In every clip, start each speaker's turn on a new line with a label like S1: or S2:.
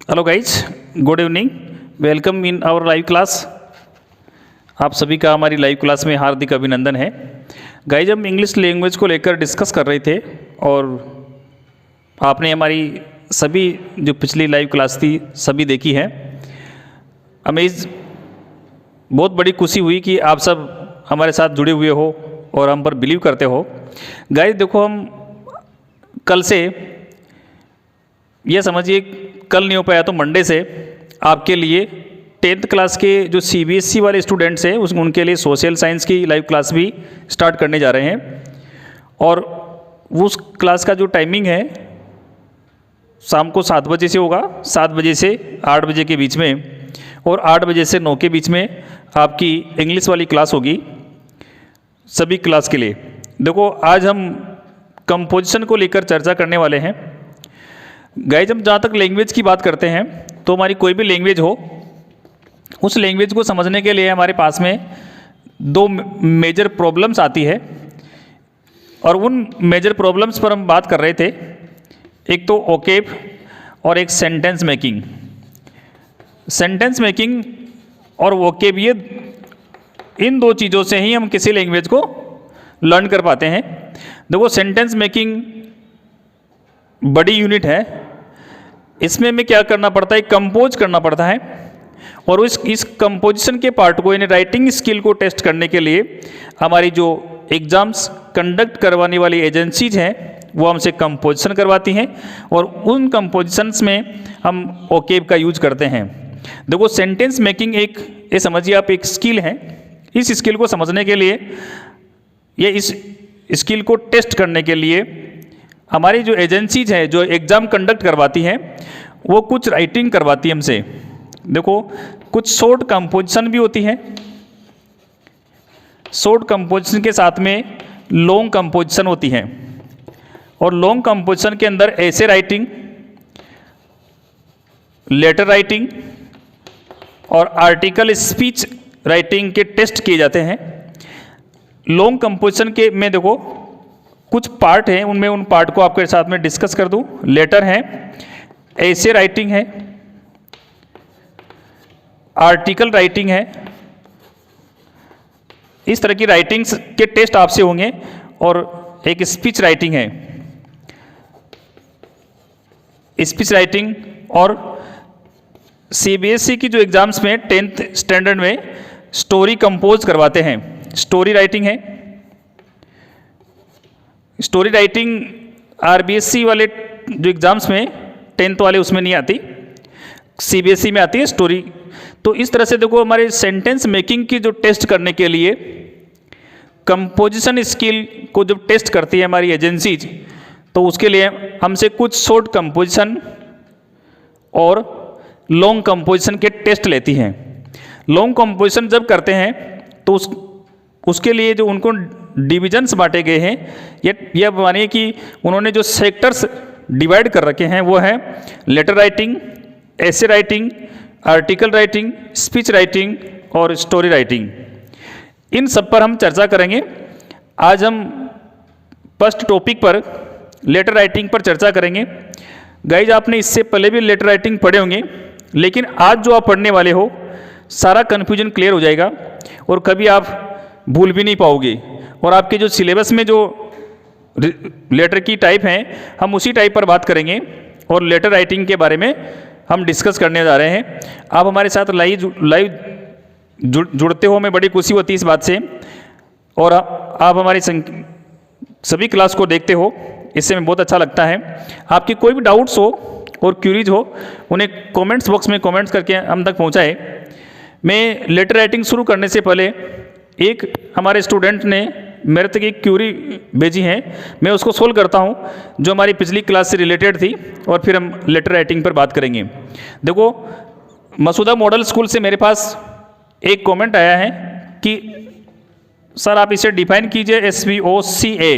S1: Hello guys, good evening. Welcome in our live class. आप सभी का हमारी लाइव क्लास में हार्दिक अभिनंदन है। गाइज, हम इंग्लिश लैंग्वेज को लेकर डिस्कस कर रहे थे और आपने हमारी सभी जो पिछली लाइव क्लास थी सभी देखी है। हमें बहुत बड़ी खुशी हुई कि आप सब हमारे साथ जुड़े हुए हो और हम पर बिलीव करते हो। गाइज देखो, हम कल से यह समझिए, कल नहीं हो पाया तो मंडे से आपके लिए 10th क्लास के जो CBSE वाले स्टूडेंट्स हैं उनके लिए सोशल साइंस की लाइव क्लास भी स्टार्ट करने जा रहे हैं। और उस क्लास का जो टाइमिंग है शाम को 7 बजे से होगा, 7 बजे से 8 बजे के बीच में, और 8 बजे से 9 के बीच में आपकी इंग्लिश वाली क्लास होगी सभी क्लास के लिए। देखो, आज हम कंपोजिशन को लेकर चर्चा करने वाले हैं। गाइज, हम जहाँ तक लैंग्वेज की बात करते हैं तो हमारी कोई भी लैंग्वेज हो, उस लैंग्वेज को समझने के लिए हमारे पास में दो मेजर प्रॉब्लम्स आती है और उन मेजर प्रॉब्लम्स पर हम बात कर रहे थे। एक तो ओकेब और एक सेंटेंस मेकिंग। सेंटेंस मेकिंग और ओकेब, ये इन दो चीज़ों से ही हम किसी लैंग्वेज को लर्न कर पाते हैं। देखो, सेंटेंस मेकिंग बड़ी यूनिट है। इसमें हमें क्या करना पड़ता है, कंपोज करना पड़ता है। और इस कंपोजिशन के पार्ट को, यानी राइटिंग स्किल को टेस्ट करने के लिए हमारी जो एग्जाम्स कंडक्ट करवाने वाली एजेंसीज हैं वो हमसे कंपोजिशन करवाती हैं और उन कंपोजिशंस में हम ओकेब का यूज करते हैं। देखो, सेंटेंस मेकिंग एक, ये समझिए आप, एक स्किल है। इस स्किल को समझने के लिए, ये इस स्किल को टेस्ट करने के लिए हमारी जो एजेंसीज हैं जो एग्ज़ाम कंडक्ट करवाती हैं वो कुछ राइटिंग करवाती है हमसे। देखो, कुछ शॉर्ट कंपोजिशन भी होती है। शॉर्ट कंपोजिशन के साथ में लॉन्ग कंपोजिशन होती है और लॉन्ग कंपोजिशन के अंदर ऐसे राइटिंग, लेटर राइटिंग और आर्टिकल स्पीच राइटिंग के टेस्ट किए जाते हैं। लॉन्ग कंपोजिशन के में देखो कुछ पार्ट हैं, उनमें उन पार्ट को आपके साथ में डिस्कस कर दूं। लेटर है, ऐसे राइटिंग है, आर्टिकल राइटिंग है। इस तरह की राइटिंग्स के टेस्ट आपसे होंगे। और एक स्पीच राइटिंग है। स्पीच राइटिंग और CBSE की जो एग्जाम्स में 10th स्टैंडर्ड में स्टोरी कंपोज करवाते हैं, स्टोरी राइटिंग है। स्टोरी राइटिंग RBSE वाले जो एग्ज़ाम्स में 10th वाले उसमें नहीं आती, CBSE में आती है स्टोरी। तो इस तरह से देखो, हमारे सेंटेंस मेकिंग की जो टेस्ट करने के लिए कंपोजिशन स्किल को जब टेस्ट करती है हमारी एजेंसीज, तो उसके लिए हमसे कुछ शॉर्ट कंपोजिशन और लॉन्ग कंपोजिशन के टेस्ट लेती हैं। लॉन्ग कंपोजिशन जब करते हैं तो उसके लिए जो उनको डिविजन्स बांटे गए हैं, यह मानिए कि उन्होंने जो सेक्टर्स डिवाइड कर रखे हैं वो है लेटर राइटिंग, ऐसे writing, article writing, speech writing और स्टोरी राइटिंग। इन सब पर हम चर्चा करेंगे। आज हम फर्स्ट टॉपिक पर लेटर राइटिंग पर चर्चा करेंगे। गाइज, आपने इससे पहले भी लेटर राइटिंग पढ़े होंगे, लेकिन आज जो आप पढ़ने वाले हो सारा कन्फ्यूजन क्लियर हो जाएगा और कभी आप भूल भी नहीं पाओगे। और आपके जो सिलेबस में जो लेटर की टाइप हैं, हम उसी टाइप पर बात करेंगे और लेटर राइटिंग के बारे में हम डिस्कस करने जा रहे हैं। आप हमारे साथ लाइव जुड़ते हो, हमें बड़ी खुशी होती है इस बात से। और आप हमारी सभी क्लास को देखते हो, इससे हमें बहुत अच्छा लगता है। आपकी कोई भी डाउट्स हो और क्यूरीज हो, उन्हें कमेंट्स बॉक्स में कमेंट्स करके हम तक पहुँचाए। मैं लेटर राइटिंग शुरू करने से पहले एक हमारे स्टूडेंट ने मेरे तक एक क्यूरी भेजी है, मैं उसको सोल्व करता हूँ, जो हमारी पिछली क्लास से रिलेटेड थी, और फिर हम लेटर राइटिंग पर बात करेंगे। देखो, मसूदा मॉडल स्कूल से मेरे पास एक कमेंट आया है कि सर आप इसे डिफाइन कीजिए, SVOCA।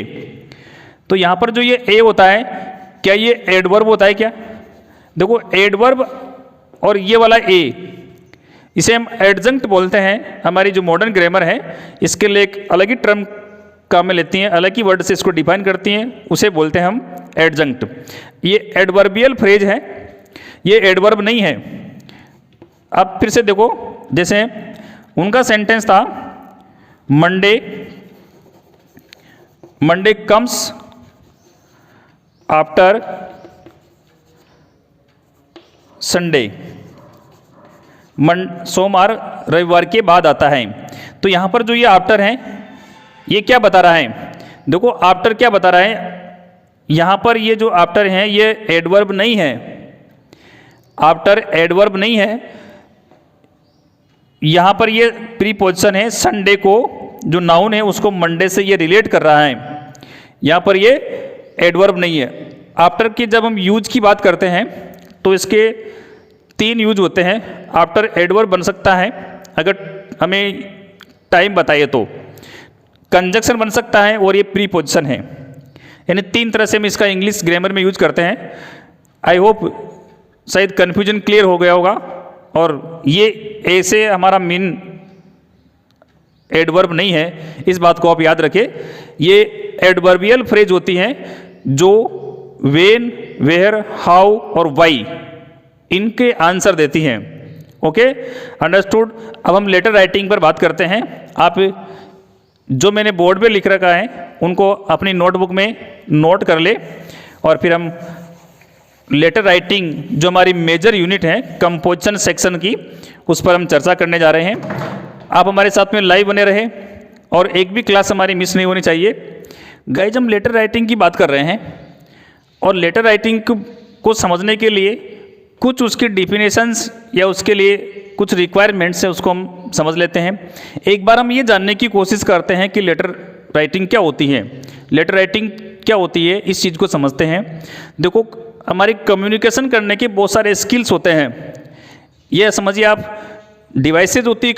S1: तो यहाँ पर जो ये ए होता है, क्या ये एडवर्ब होता है क्या? देखो, एडवर्ब और ये वाला ए, इसे हम एडजंक्ट बोलते हैं। हमारी जो मॉडर्न ग्रामर है इसके लिए एक अलग ही टर्म काम में लेती हैं, अलग ही वर्ड से इसको डिफाइन करती हैं, उसे बोलते हैं हम एडजंक्ट। ये एडवर्बियल फ्रेज है। ये एडवर्ब नहीं है। अब फिर से देखो, जैसे उनका सेंटेंस था मंडे कम्स आफ्टर संडे, सोमवार रविवार के बाद आता है। तो यहाँ पर जो ये आफ्टर है, ये क्या बता रहा है? देखो आफ्टर क्या बता रहा है, यहाँ पर ये जो आफ्टर है ये एडवर्ब नहीं है, आफ्टर एडवर्ब नहीं है, यहाँ पर ये प्रीपोजिशन है। संडे को जो नाउन है उसको मंडे से ये रिलेट कर रहा है, यहाँ पर ये एडवर्ब नहीं है। आफ्टर की जब हम यूज की बात करते हैं तो इसके 3 यूज होते हैं। आफ्टर एडवर्ब बन सकता है अगर हमें टाइम बताइए तो, कंजक्शन बन सकता है, और ये प्रीपोजिशन है। यानी 3 तरह से हम इसका इंग्लिश ग्रामर में यूज करते हैं। आई होप शायद कन्फ्यूजन क्लियर हो गया होगा। और ये ऐसे हमारा मेन एडवर्ब नहीं है, इस बात को आप याद रखें। ये एडवर्बियल फ्रेज होती हैं जो वेन, वेयर, हाउ और वाई इनके आंसर देती हैं। Okay, understood. अब हम लेटर राइटिंग पर बात करते हैं। आप जो मैंने बोर्ड पे लिख रखा है उनको अपनी नोटबुक में नोट कर ले, और फिर हम लेटर राइटिंग जो हमारी मेजर यूनिट है कंपोजिशन सेक्शन की, उस पर हम चर्चा करने जा रहे हैं। आप हमारे साथ में लाइव बने रहे और एक भी क्लास हमारी मिस नहीं होनी चाहिए। गाइज हम लेटर राइटिंग की बात कर रहे हैं, और लेटर राइटिंग को समझने के लिए कुछ उसकी डिफिनेशंस या उसके लिए कुछ रिक्वायरमेंट्स है, उसको हम समझ लेते हैं। एक बार हम ये जानने की कोशिश करते हैं कि लेटर राइटिंग क्या होती है, लेटर राइटिंग क्या होती है, इस चीज़ को समझते हैं। देखो हमारी कम्युनिकेशन करने के बहुत सारे स्किल्स होते हैं। ये समझिए आप, डिवाइसेज होती है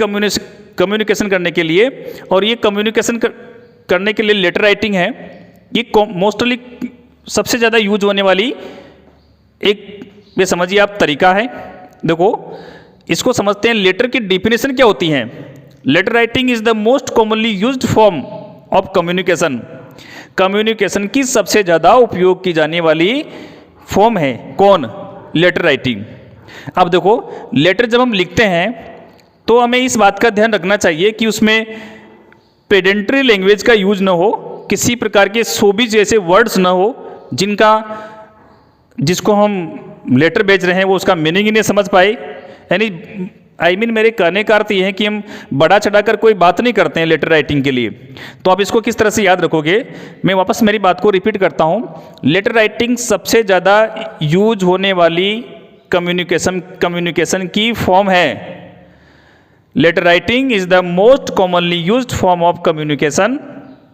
S1: कम्युनिकेशन करने के लिए, और ये कम्युनिकेशन करने के लिए लेटर राइटिंग है। ये मोस्टली सबसे ज़्यादा यूज होने वाली एक, ये समझिए आप, तरीका है। देखो इसको समझते हैं, लेटर की डिफिनेशन क्या होती है। Letter writing is the most commonly used form of communication. Communication की सबसे ज़्यादा उपयोग की जाने वाली फॉर्म है कौन? Letter writing. अब देखो लेटर जब हम लिखते हैं तो हमें इस बात का ध्यान रखना चाहिए कि उसमें पेडेंट्री लैंग्वेज का यूज ना हो, किसी प्रकार के शोबीज जैसे वर्ड्स ना हो जिसको हम लेटर भेज रहे हैं वो उसका मीनिंग ही नहीं समझ पाए। यानी मेरे कहने का अर्थ ये है कि हम बड़ा चढ़ाकर कोई बात नहीं करते हैं लेटर राइटिंग के लिए। तो आप इसको किस तरह से याद रखोगे, मैं वापस मेरी बात को रिपीट करता हूँ। लेटर राइटिंग सबसे ज़्यादा यूज होने वाली कम्युनिकेशन की फॉर्म है। Letter writing is the most commonly used form of communication.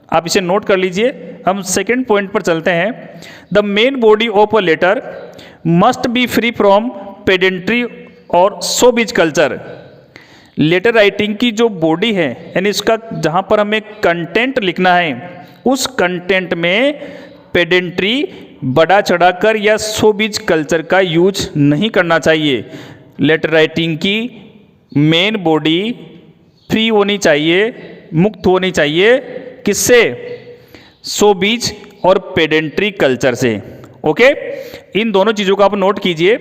S1: आप इसे नोट कर लीजिए। हम सेकेंड पॉइंट पर चलते हैं। The main body of a letter must be free from pedantry और शोबिज कल्चर। लेटर राइटिंग की जो बॉडी है, यानी इसका जहाँ पर हमें कंटेंट लिखना है, उस कंटेंट में पेडेंट्री, बड़ा चढ़ाकर या शोबिज कल्चर का यूज नहीं करना चाहिए। लेटर राइटिंग की मेन बॉडी फ्री होनी चाहिए, मुक्त होनी चाहिए। किससे? शोबिज और पेडेंट्री कल्चर से। ओके, इन दोनों चीज़ों को आप नोट कीजिए।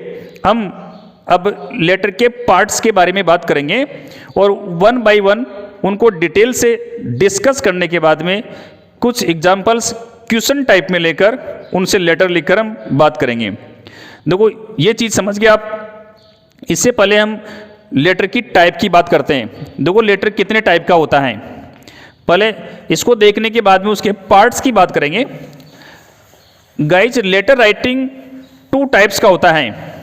S1: हम अब लेटर के पार्ट्स के बारे में बात करेंगे और 1 बाय 1 उनको डिटेल से डिस्कस करने के बाद में कुछ एग्जाम्पल्स क्वेश्चन टाइप में लेकर उनसे लेटर लिखकर हम बात करेंगे। देखो ये चीज़ समझ गए आप। इससे पहले हम लेटर की टाइप की बात करते हैं। देखो लेटर कितने टाइप का होता है, पहले इसको देखने के बाद में उसके पार्ट्स की बात करेंगे। गाइज लेटर राइटिंग 2 टाइप्स का होता है।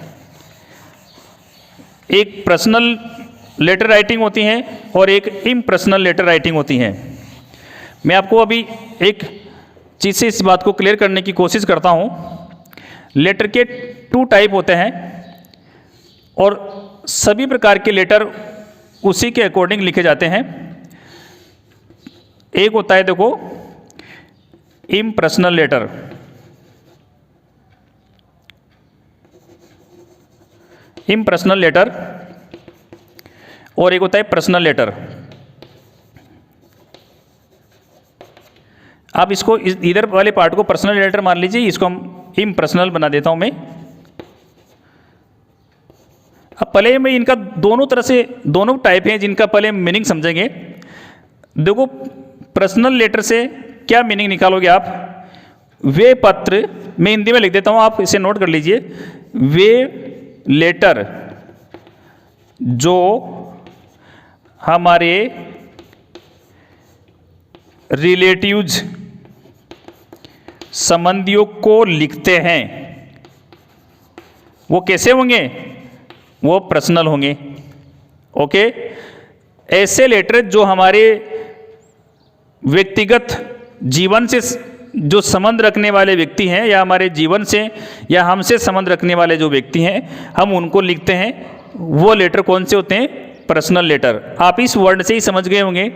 S1: एक पर्सनल लेटर राइटिंग होती है और एक इम्पर्सनल लेटर राइटिंग होती है। मैं आपको अभी एक चीज़ से इस बात को क्लियर करने की कोशिश करता हूँ। लेटर के 2 टाइप होते हैं और सभी प्रकार के लेटर उसी के अकॉर्डिंग लिखे जाते हैं। एक होता है देखो इम्पर्सनल लेटर, इम्पर्सनल लेटर, और एक होता है पर्सनल लेटर। आप इसको इधर वाले पार्ट को पर्सनल लेटर मान लीजिए, इसको हम इम्पर्सनल बना देता हूं मैं। अब पहले मैं इनका दोनों तरह से, दोनों टाइप हैं जिनका पहले मीनिंग समझेंगे। देखो पर्सनल लेटर से क्या मीनिंग निकालोगे आप? वे पत्र, मैं हिंदी में लिख देता हूं, आप इसे नोट कर लीजिए। वे लेटर जो हमारे रिलेटिव्स, संबंधियों को लिखते हैं, वो कैसे होंगे? वो पर्सनल होंगे। ओके, ऐसे लेटर जो हमारे व्यक्तिगत जीवन से जो संबंध रखने वाले व्यक्ति हैं, या हमारे जीवन से या हमसे संबंध रखने वाले जो व्यक्ति हैं, हम उनको लिखते हैं, वो लेटर कौन से होते हैं? Personal letter. आप इस वर्ड से ही समझ गए होंगे।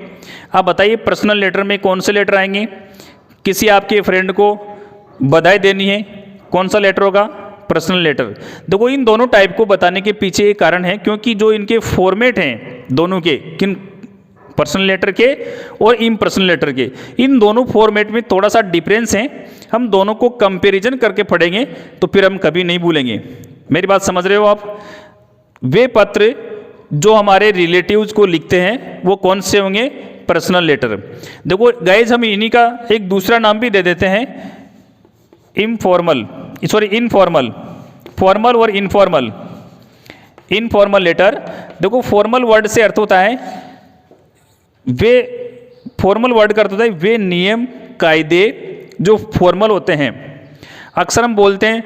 S1: आप बताइए पर्सनल लेटर में कौन से लेटर आएंगे? किसी आपके फ्रेंड को बधाई देनी है, कौन सा लेटर होगा? Personal letter. देखो इन दोनों टाइप को बताने के पीछे एक कारण है, क्योंकि जो इनके फॉर्मेट हैं दोनों के, किन, पर्सनल लेटर के और इम्पर्सनल लेटर के, इन दोनों फॉर्मेट में थोड़ा सा डिफरेंस है। हम दोनों को कंपैरिजन करके पढ़ेंगे तो फिर हम कभी नहीं भूलेंगे। मेरी बात समझ रहे हो आप? वे पत्र जो हमारे रिलेटिव्स को लिखते हैं वो कौन से होंगे? Personal letter. देखो गाइज, हम इन्हीं का एक दूसरा नाम भी दे देते हैं, इनफॉर्मल, फॉर्मल और इनफॉर्मल। इनफॉर्मल लेटर, देखो फॉर्मल वर्ड से अर्थ होता है वे, फॉर्मल वर्ड का अर्थ होता है वे नियम कायदे जो फॉर्मल होते हैं। अक्सर हम बोलते हैं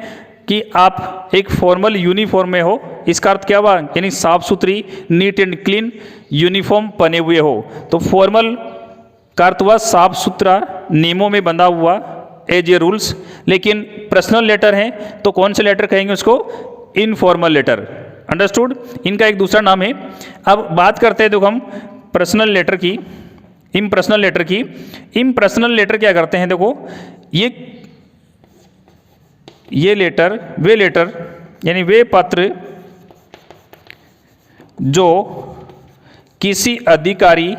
S1: कि आप एक फॉर्मल यूनिफॉर्म में हो, इसका अर्थ क्या हुआ? यानी साफ सुथरी, नीट एंड क्लीन यूनिफॉर्म पहने हुए हो। तो फॉर्मल का अर्थ हुआ साफ सुथरा, नियमों में बंधा हुआ, एज ए रूल्स। लेकिन पर्सनल लेटर है तो कौन से लेटर कहेंगे उसको? Informal letter. अंडरस्टूड? इनका एक दूसरा नाम है। अब बात करते हैं देखो हम पर्सनल लेटर की, इम्पर्सनल लेटर की। इम्पर्सनल लेटर क्या करते हैं? देखो ये लेटर, वे लेटर यानी वे पत्र जो किसी अधिकारी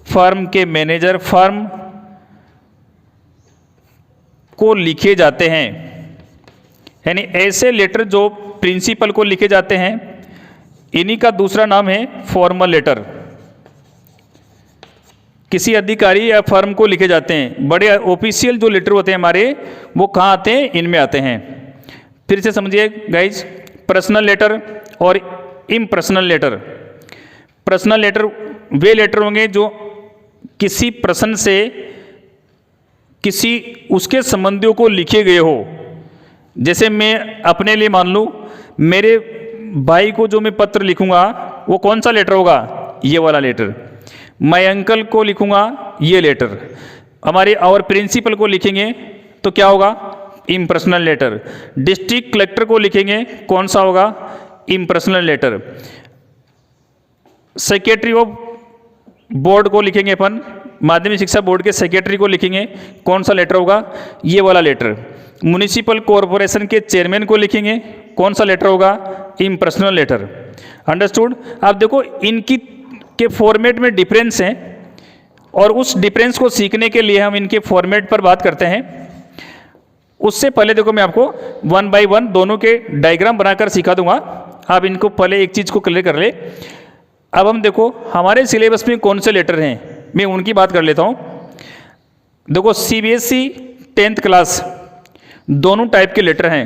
S1: फर्म के मैनेजर, फर्म को लिखे जाते हैं, यानी ऐसे लेटर जो प्रिंसिपल को लिखे जाते हैं, इन्हीं का दूसरा नाम है फॉर्मल लेटर। किसी अधिकारी या फर्म को लिखे जाते हैं। बड़े ऑफिशियल जो लेटर होते हैं हमारे, वो कहाँ आते हैं? इनमें आते हैं। फिर से समझिए गाइज, पर्सनल लेटर और इम्पर्सनल लेटर। पर्सनल लेटर वे लेटर होंगे जो किसी पर्सन से किसी उसके संबंधियों को लिखे गए हो। जैसे मैं अपने लिए मान लूँ, मेरे भाई को जो मैं पत्र लिखूंगा वो कौन सा लेटर होगा? ये वाला लेटर। मैं अंकल को लिखूंगा, ये लेटर। हमारे और प्रिंसिपल को लिखेंगे तो क्या होगा? Impersonal letter. डिस्ट्रिक्ट कलेक्टर को लिखेंगे, कौन सा होगा? Impersonal letter. Secretary of board को लिखेंगे अपन, माध्यमिक शिक्षा बोर्ड के सेक्रेटरी को लिखेंगे, कौन सा लेटर होगा? ये वाला लेटर। म्युनिसिपल कॉरपोरेशन के चेयरमैन को लिखेंगे, कौन सा लेटर होगा? Impersonal letter. अंडरस्टूड? आप देखो इनकी के फॉर्मेट में डिफरेंस है, और उस डिफरेंस को सीखने के लिए हम इनके फॉर्मेट पर बात करते हैं। उससे पहले देखो मैं आपको वन बाय वन दोनों के डायग्राम बनाकर सिखा दूंगा। आप इनको पहले एक चीज़ को क्लियर कर ले। अब हम देखो हमारे सिलेबस में कौन से लेटर हैं, मैं उनकी बात कर लेता हूँ। देखो CBSE 10th क्लास दोनों टाइप के लेटर हैं,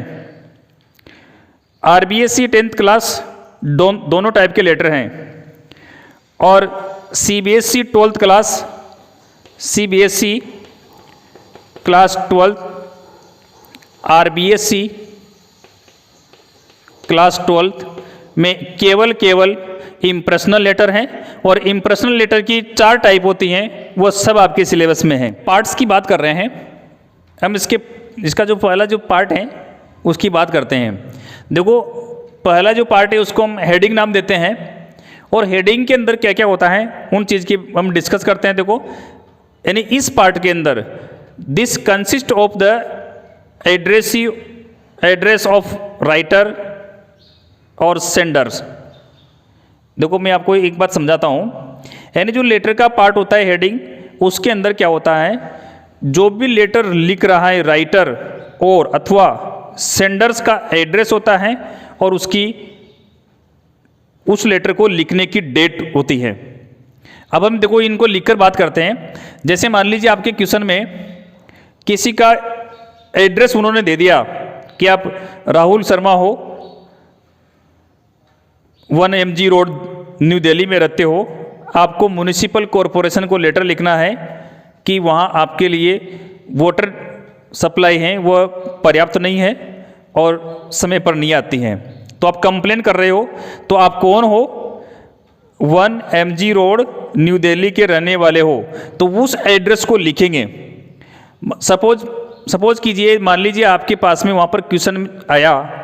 S1: RBSE 10th क्लास दोनों टाइप के लेटर हैं, और CBSE 12th class, CBSE class 12, RBSE class 12 में केवल इम्प्रेशनल लेटर हैं। और इम्प्रेशनल लेटर की 4 टाइप होती हैं, वो सब आपके सिलेबस में है। पार्ट्स की बात कर रहे हैं हम, इसका जो पहला जो पार्ट है उसकी बात करते हैं। देखो पहला जो पार्ट है उसको हम हेडिंग नाम देते हैं, और हेडिंग के अंदर क्या क्या होता है उन चीज़ की हम डिस्कस करते हैं। देखो यानी इस पार्ट के अंदर this consist of the address of writer और सेंडर्स। देखो मैं आपको एक बात समझाता हूँ, यानी जो लेटर का पार्ट होता है हेडिंग, उसके अंदर क्या होता है, जो भी लेटर लिख रहा है राइटर और अथवा सेंडर्स का एड्रेस होता है और उसकी उस लेटर को लिखने की डेट होती है। अब हम देखो इनको लिखकर बात करते हैं। जैसे मान लीजिए आपके क्वेश्चन में किसी का एड्रेस उन्होंने दे दिया कि आप राहुल शर्मा हो, 1 MG रोड न्यू दिल्ली में रहते हो, आपको म्युनिसिपल कॉरपोरेशन को लेटर लिखना है कि वहाँ आपके लिए वाटर सप्लाई है वह पर्याप्त नहीं है और समय पर नहीं आती हैं। तो आप कंप्लेन कर रहे हो, तो आप कौन हो, 1 MG रोड न्यू दिल्ली के रहने वाले हो, तो उस एड्रेस को लिखेंगे। सपोज कीजिए, मान लीजिए आपके पास में वहाँ पर क्वेश्चन आया,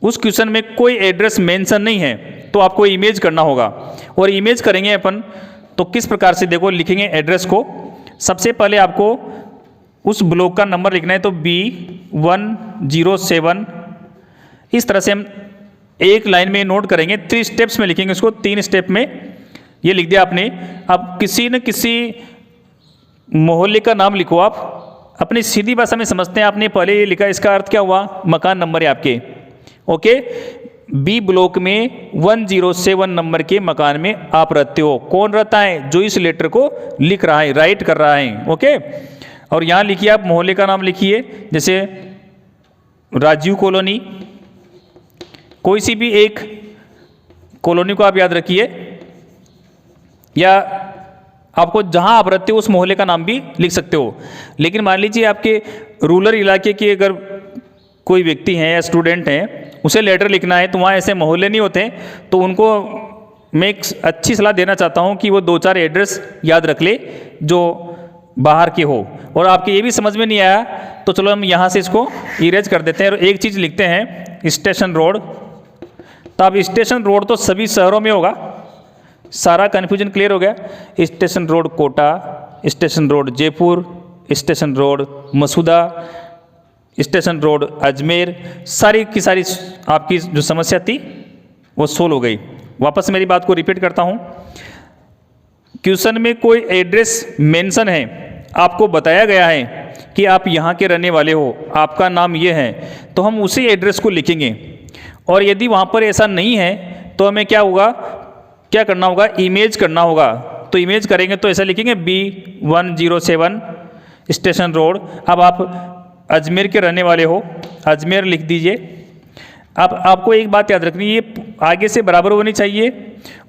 S1: उस क्वेश्चन में कोई एड्रेस मेंशन नहीं है, तो आपको इमेज करना होगा। और इमेज करेंगे अपन तो किस प्रकार से देखो लिखेंगे एड्रेस को। सबसे पहले आपको उस ब्लॉक का नंबर लिखना है, तो B107। इस तरह से हम एक लाइन में नोट करेंगे, 3 स्टेप्स में लिखेंगे उसको, 3 स्टेप में ये लिख दिया आपने। अब किसी न किसी मोहल्ले का नाम लिखो आप, अपनी सीधी भाषा में समझते हैं। आपने पहले ये लिखा, इसका अर्थ क्या हुआ, मकान नंबर है आपके। ओके, बी ब्लॉक में 107 नंबर के मकान में आप रहते हो। कौन रहता है, जो इस लेटर को लिख रहा है, राइट कर रहा है। ओके, और यहाँ लिखिए आप मोहल्ले का नाम लिखिए, जैसे राजीव कॉलोनी, कोई सी भी एक कॉलोनी को आप याद रखिए, या आपको जहां आप रहते हो उस मोहल्ले का नाम भी लिख सकते हो। लेकिन मान लीजिए आपके रूरल इलाके के अगर कोई व्यक्ति हैं या स्टूडेंट हैं, उसे लेटर लिखना है, तो वहाँ ऐसे मोहल्ले नहीं होते, तो उनको मैं एक अच्छी सलाह देना चाहता हूँ कि वो 2-4 एड्रेस याद रख ले जो बाहर के हो। और आपके ये भी समझ में नहीं आया तो चलो हम यहाँ से इसको इरेज कर देते हैं और एक चीज़ लिखते हैं, स्टेशन रोड। तो अब स्टेशन रोड तो सभी शहरों में होगा, सारा कन्फ्यूजन क्लियर हो गया। Station road Kota, station road Jaipur, station road Masuda, station road Ajmer, सारी की सारी आपकी जो समस्या थी वो सोल्व हो गई। वापस मेरी बात को रिपीट करता हूँ, क्वेश्चन में कोई एड्रेस मेंशन है, आपको बताया गया है कि आप यहाँ के रहने वाले हो, आपका नाम ये है, तो हम उसी एड्रेस को लिखेंगे। और यदि वहाँ पर ऐसा नहीं है तो हमें क्या होगा, क्या करना होगा, इमेज करना होगा। तो इमेज करेंगे तो ऐसा लिखेंगे B107 स्टेशन रोड। अब आप अजमेर के रहने वाले हो, अजमेर लिख दीजिए। अब आपको एक बात याद रखनी है, ये आगे से बराबर होनी चाहिए।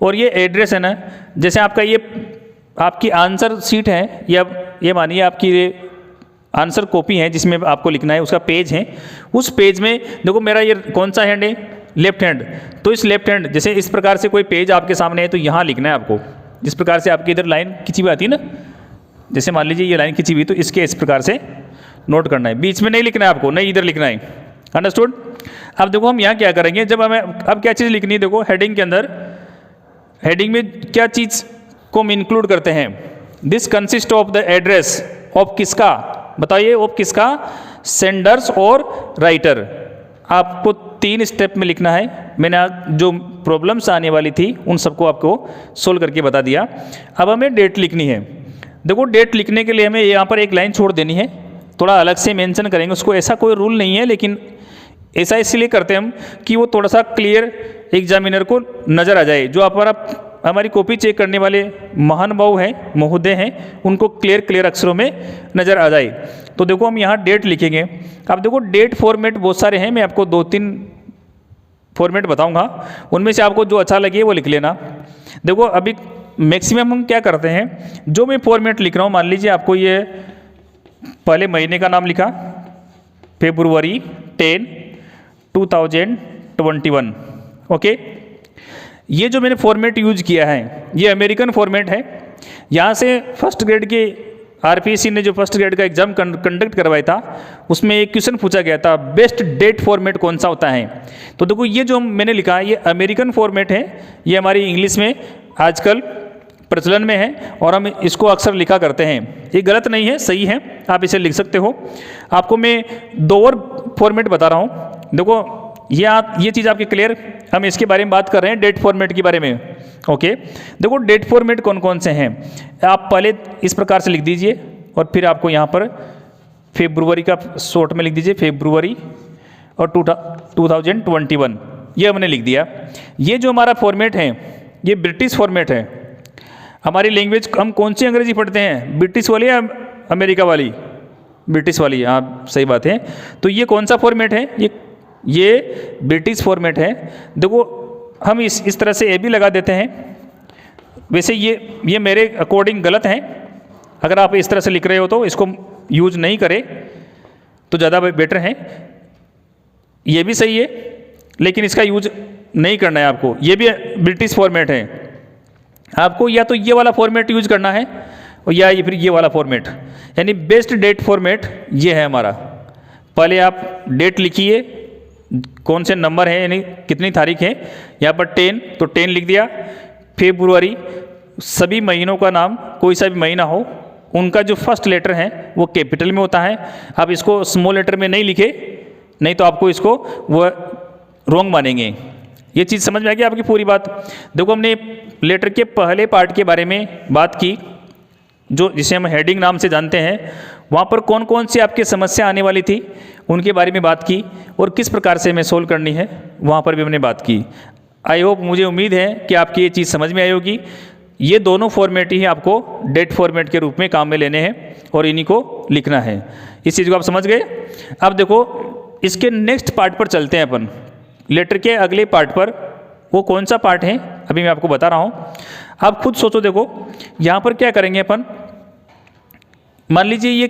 S1: और ये एड्रेस है ना, जैसे आपका ये आपकी आंसर शीट है, या ये मानिए आपकी ये आंसर कॉपी है जिसमें आपको लिखना है, उसका पेज है। उस पेज में देखो मेरा ये कौन सा हैंड है, लेफ्ट हैंड, तो इस लेफ्ट हैंड जैसे इस प्रकार से कोई पेज आपके सामने है तो यहाँ लिखना है आपको। जिस प्रकार से आपकी इधर लाइन खिंची हुई आती है ना, जैसे मान लीजिए ये लाइन खिंची हुई, तो इसके इस प्रकार से नोट करना है, बीच में नहीं लिखना है आपको, नहीं इधर लिखना है। अंडरस्टूड। अब देखो हम यहाँ क्या करेंगे, जब हमें अब क्या चीज़ लिखनी है, देखो हेडिंग के अंदर, हेडिंग में क्या चीज़ को हम इंक्लूड करते हैं, this consist of the address of किसका, बताइए ऑफ किसका, सेंडर्स और राइटर। आपको 3 स्टेप में लिखना है। मैंने जो प्रॉब्लम्स आने वाली थी उन सबको आपको सोल्व करके बता दिया। अब हमें डेट लिखनी है। देखो डेट लिखने के लिए हमें यहाँ पर एक लाइन छोड़ देनी है, थोड़ा अलग से मेंशन करेंगे उसको, ऐसा कोई रूल नहीं है, लेकिन ऐसा इसलिए करते हैं हम कि वो थोड़ा सा क्लियर एग्जामिनर को नज़र आ जाए। जो हमारी कॉपी चेक करने वाले महानुभाव हैं, महोदय हैं, उनको क्लियर अक्षरों में नज़र आ जाए। तो देखो हम यहाँ डेट लिखेंगे। अब देखो डेट फॉर्मेट बहुत सारे हैं, मैं आपको 2-3 फॉर्मेट बताऊंगा, उनमें से आपको जो अच्छा लगे वो लिख लेना। देखो अभी मैक्सिमम हम क्या करते हैं, जो मैं फॉर्मेट लिख रहा हूँ, मान लीजिए आपको ये पहले महीने का नाम लिखा, February 10, 2021। ओके, ये जो मैंने फॉर्मेट यूज किया है ये अमेरिकन फॉर्मेट है। यहाँ से फर्स्ट ग्रेड के RPSC ने जो फर्स्ट ग्रेड का एग्जाम कंडक्ट करवाया था, उसमें एक क्वेश्चन पूछा गया था, बेस्ट डेट फॉर्मेट कौन सा होता है। तो देखो ये जो मैंने लिखा है ये अमेरिकन फॉर्मेट है, ये हमारी इंग्लिश में आजकल प्रचलन में है और हम इसको अक्सर लिखा करते हैं। ये गलत नहीं है, सही है, आप इसे लिख सकते हो। आपको मैं 2 और फॉर्मेट बता रहा हूँ। देखो ये चीज़ आपकी क्लियर, हम इसके बारे में बात कर रहे हैं, डेट फॉर्मेट के बारे में। ओके, देखो डेट फॉर्मेट कौन कौन से हैं, आप पहले इस प्रकार से लिख दीजिए, और फिर आपको यहाँ पर फेब्रुवरी का शॉर्ट में लिख दीजिए, फेब्रुवरी और 2021 ये हमने लिख दिया। ये जो हमारा फॉर्मेट है ये ब्रिटिश फॉर्मेट है। हमारी लैंग्वेज हम कौन सी अंग्रेजी पढ़ते हैं, ब्रिटिश वाली या अमेरिका वाली? ब्रिटिश वाली, हाँ सही बात है। तो ये कौन सा फॉर्मेट है? ये ब्रिटिश फॉर्मेट है। देखो हम इस तरह से ए भी लगा देते हैं। वैसे ये मेरे अकॉर्डिंग गलत है, अगर आप इस तरह से लिख रहे हो तो इसको यूज नहीं करें तो ज़्यादा बेटर है। ये भी सही है लेकिन इसका यूज नहीं करना है आपको। ये भी ब्रिटिश फॉर्मेट है, आपको या तो ये वाला फॉर्मेट यूज करना है और या फिर ये वाला फॉर्मेट, यानी बेस्ट डेट फॉर्मेट ये है हमारा। पहले आप डेट लिखिए, कौन से नंबर है यानी कितनी तारीख है, यहाँ पर 10 तो 10 लिख दिया। फेब्रुवरी, सभी महीनों का नाम कोई सा भी महीना हो उनका जो फर्स्ट लेटर है वो कैपिटल में होता है। आप इसको स्मॉल लेटर में नहीं लिखे, नहीं तो आपको इसको वो रॉन्ग मानेंगे। ये चीज़ समझ में आ गई आपकी पूरी बात। देखो हमने लेटर के पहले पार्ट के बारे में बात की, जो जिसे हम हेडिंग नाम से जानते हैं। वहाँ पर कौन कौन सी आपकी समस्या आने वाली थी उनके बारे में बात की और किस प्रकार से हमें सोल्व करनी है वहाँ पर भी हमने बात की। आई होप, मुझे उम्मीद है कि आपकी ये चीज़ समझ में आई होगी। ये दोनों फॉर्मेट ही आपको डेट फॉर्मेट के रूप में काम में लेने हैं और इन्हीं को लिखना है। इस चीज़ को आप समझ गए। अब देखो इसके नेक्स्ट पार्ट पर चलते हैं अपन, लेटर के अगले पार्ट पर। वो कौन सा पार्ट है अभी मैं आपको बता रहा हूँ, आप खुद सोचो। देखो यहाँ पर क्या करेंगे अपन, मान लीजिए ये,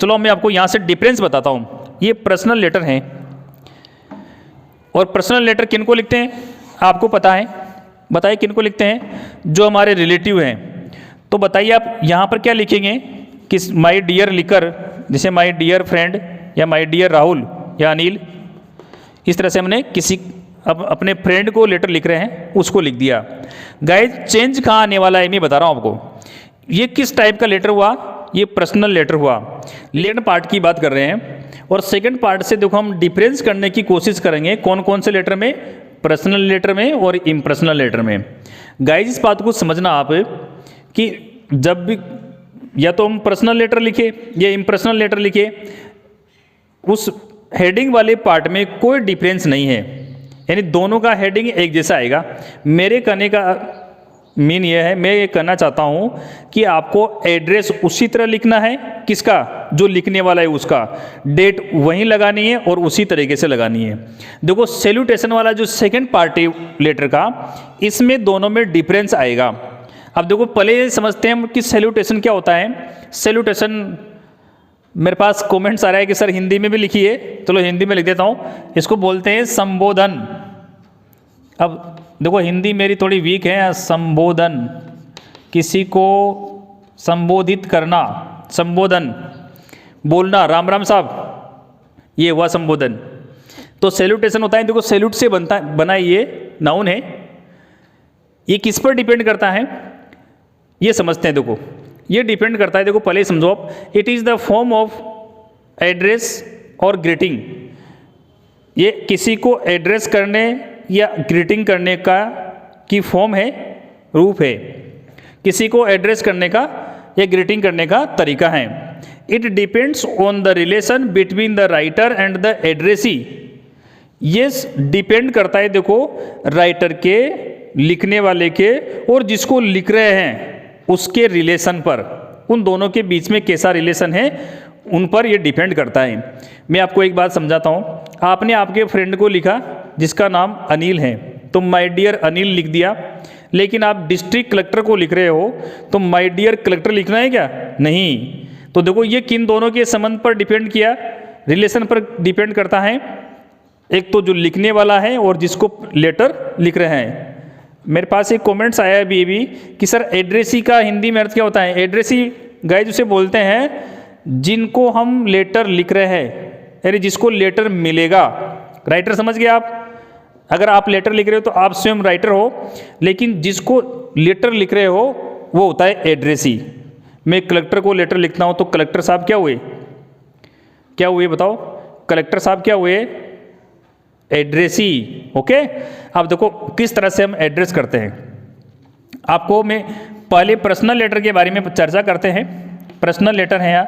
S1: चलो मैं आपको यहाँ से डिफरेंस बताता हूँ। ये पर्सनल लेटर हैं और पर्सनल लेटर किन को लिखते हैं आपको पता है, बताइए किन को लिखते हैं? जो हमारे रिलेटिव हैं। तो बताइए आप यहाँ पर क्या लिखेंगे, किस माय डियर लिखकर, जैसे माय डियर फ्रेंड या माय डियर राहुल या अनिल, इस तरह से हमने किसी अब अपने फ्रेंड को लेटर लिख रहे हैं उसको लिख दिया। गाइस चेंज कहाँ आने वाला है मैं बता रहा हूँ आपको। ये किस टाइप का लेटर हुआ, ये पर्सनल लेटर हुआ। लेटर पार्ट की बात कर रहे हैं और सेकंड पार्ट से देखो हम डिफरेंस करने की कोशिश करेंगे कौन कौन से लेटर में, पर्सनल लेटर में और इम्पर्सनल लेटर में। गाइस इस बात को समझना आप कि जब भी या तो हम पर्सनल लेटर लिखे या इम्पर्सनल लेटर लिखे, उस हेडिंग वाले पार्ट में कोई डिफरेंस नहीं है, यानी दोनों का हेडिंग एक जैसा आएगा। मेरे कहने का मीन यह है, मैं ये कहना चाहता हूँ कि आपको एड्रेस उसी तरह लिखना है, किसका, जो लिखने वाला है उसका, डेट वहीं लगानी है और उसी तरीके से लगानी है। देखो सैल्यूटेशन वाला जो सेकंड पार्ट है लेटर का, इसमें दोनों में डिफरेंस आएगा। अब देखो पहले समझते हैं कि सैल्यूटेशन क्या होता है। सैल्यूटेशन, मेरे पास कमेंट्स आ रहा है कि सर हिंदी में भी लिखिए, चलो हिंदी में लिख देता हूँ। इसको बोलते हैं संबोधन। अब देखो हिंदी मेरी थोड़ी वीक है। संबोधन, किसी को संबोधित करना, संबोधन, बोलना, राम राम साहब, ये हुआ संबोधन। तो सैल्यूटेशन होता है, देखो सैल्यूट से बना ये नाउन है। ये किस पर डिपेंड करता है ये समझते हैं। देखो ये डिपेंड करता है, देखो पहले समझो आप, it is the form of address और ग्रीटिंग। ये किसी को एड्रेस करने या ग्रीटिंग करने का की फॉर्म है, रूप है। किसी को एड्रेस करने का या ग्रीटिंग करने का तरीका है। It depends on the relation between the writer and the addressee. ये डिपेंड करता है देखो राइटर के, लिखने वाले के और जिसको लिख रहे हैं उसके रिलेशन पर, उन दोनों के बीच में कैसा रिलेशन है उन पर ये डिपेंड करता है। मैं आपको एक बात समझाता हूँ। आपने आपके फ्रेंड को लिखा जिसका नाम अनिल है, तो माय डियर अनिल लिख दिया, लेकिन आप डिस्ट्रिक्ट कलेक्टर को लिख रहे हो तो माय डियर कलेक्टर लिखना है क्या? नहीं। तो देखो ये किन दोनों के संबंध पर डिपेंड किया, रिलेशन पर डिपेंड करता है। एक तो जो लिखने वाला है और जिसको लेटर लिख रहे हैं। मेरे पास एक कमेंट्स आया है अभी कि सर एड्रेसी का हिंदी में अर्थ क्या होता है? एड्रेसी गाइस उसे बोलते हैं जिनको हम लेटर लिख रहे हैं, यानी जिसको लेटर मिलेगा। राइटर समझ गए आप? अगर आप लेटर लिख रहे हो तो आप स्वयं राइटर हो, लेकिन जिसको लेटर लिख रहे हो वो होता है एड्रेसी। मैं कलेक्टर को लेटर लिखता हूँ तो कलेक्टर साहब क्या हुए? क्या हुए बताओ? कलेक्टर साहब क्या हुए? एड्रेसी। ओके। अब देखो किस तरह से हम एड्रेस करते हैं। आपको मैं पहले पर्सनल लेटर के बारे में चर्चा करते हैं। पर्सनल लेटर हैं यहाँ,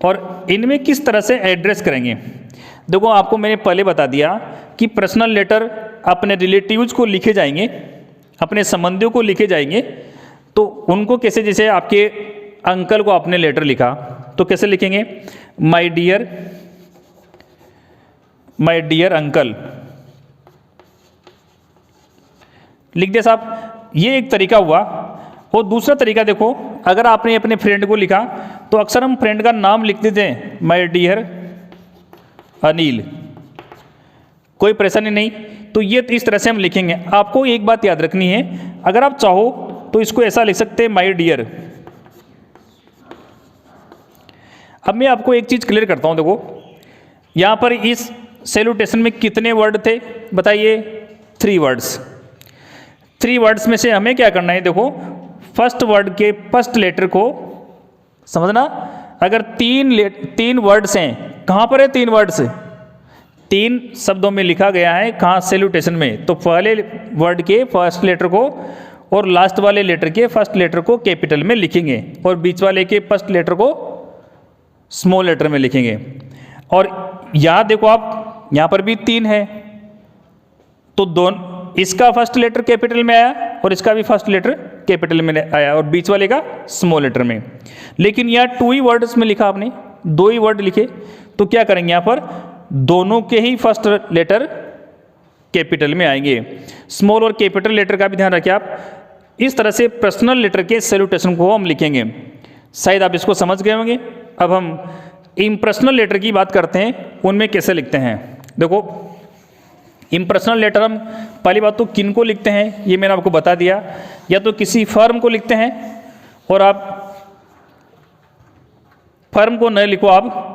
S1: और इनमें किस तरह से एड्रेस करेंगे। देखो आपको मैंने पहले बता दिया कि पर्सनल लेटर अपने रिलेटिव्स को लिखे जाएंगे, अपने संबंधियों को लिखे जाएंगे। तो उनको कैसे, जैसे आपके अंकल को आपने लेटर लिखा तो कैसे लिखेंगे, माय डियर अंकल लिख दिया साहब। ये एक तरीका हुआ। और दूसरा तरीका देखो, अगर आपने अपने फ्रेंड को लिखा तो अक्सर हम फ्रेंड का नाम लिख देते हैं, माय डियर अनिल, कोई परेशानी नहीं। तो ये इस तरह से हम लिखेंगे। आपको एक बात याद रखनी है, अगर आप चाहो तो इसको ऐसा लिख सकते हैं, माय डियर। अब मैं आपको एक चीज़ क्लियर करता हूँ। देखो यहाँ पर इस सैल्यूटेशन में कितने वर्ड थे बताइए, 3 वर्ड्स। 3 वर्ड्स में से हमें क्या करना है, देखो फर्स्ट वर्ड के फर्स्ट लेटर को समझना। अगर 3 वर्ड्स हैं, कहाँ पर है 3 वर्ड्स, 3 शब्दों में लिखा गया है, कहाँ, सैल्यूटेशन में। तो पहले वर्ड के फर्स्ट लेटर को और लास्ट वाले लेटर के फर्स्ट लेटर को कैपिटल में लिखेंगे, और बीच वाले के फर्स्ट लेटर को स्मॉल लेटर में लिखेंगे। और यहाँ देखो आप, यहाँ पर भी 3 है, तो दोनों, इसका फर्स्ट लेटर कैपिटल में आया और इसका भी फर्स्ट लेटर कैपिटल में आया, और बीच वाले का स्मॉल लेटर में। लेकिन यहाँ 2 ही वर्ड्स में लिखा, आपने 2 ही वर्ड लिखे। तो क्या करेंगे, यहाँ पर दोनों के ही फर्स्ट लेटर कैपिटल में आएंगे। स्मॉल और कैपिटल लेटर का भी ध्यान रखिए आप। इस तरह से पर्सनल लेटर के सैल्यूटेशन को हम लिखेंगे। शायद आप इसको समझ गए होंगे। अब हम इम्पर्सनल लेटर की बात करते हैं, उनमें कैसे लिखते हैं। देखो इम्पर्सनल लेटर हम पहली बात तो किन को लिखते हैं, ये मैंने आपको बता दिया। या तो किसी फर्म को लिखते हैं, और आप फर्म को न लिखो आप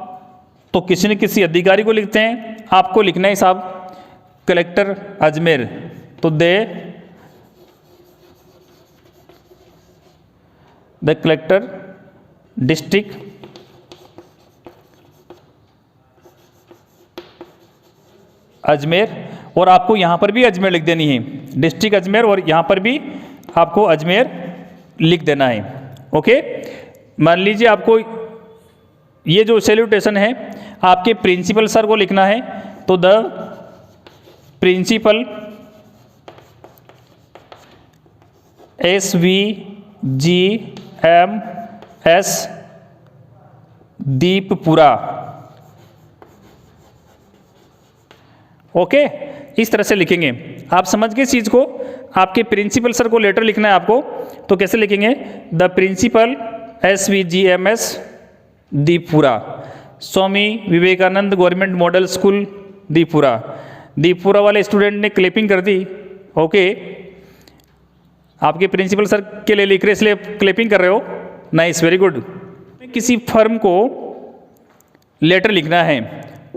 S1: तो किसी न किसी अधिकारी को लिखते हैं। आपको लिखना है साहब कलेक्टर अजमेर, तो द कलेक्टर डिस्ट्रिक्ट अजमेर, और आपको यहाँ पर भी अजमेर लिख देनी है, डिस्ट्रिक्ट अजमेर, और यहाँ पर भी आपको अजमेर लिख देना है। ओके, मान लीजिए आपको ये जो सैल्यूटेशन है आपके प्रिंसिपल सर को लिखना है, तो the principal SVGMS Deeppura. Okay, इस तरह से लिखेंगे। आप समझ गए इस चीज़ को। आपके प्रिंसिपल सर को लेटर लिखना है आपको, तो कैसे लिखेंगे, the principal SVGMS Deeppura, Swami Vivekananda government model school Deeppura. Deeppura वाले स्टूडेंट ने क्लिपिंग कर दी। ओके, आपके प्रिंसिपल सर के लिए लिख रहे इसलिए क्लिपिंग कर रहे हो, नाइस, वेरी गुड। किसी फर्म को लेटर लिखना है,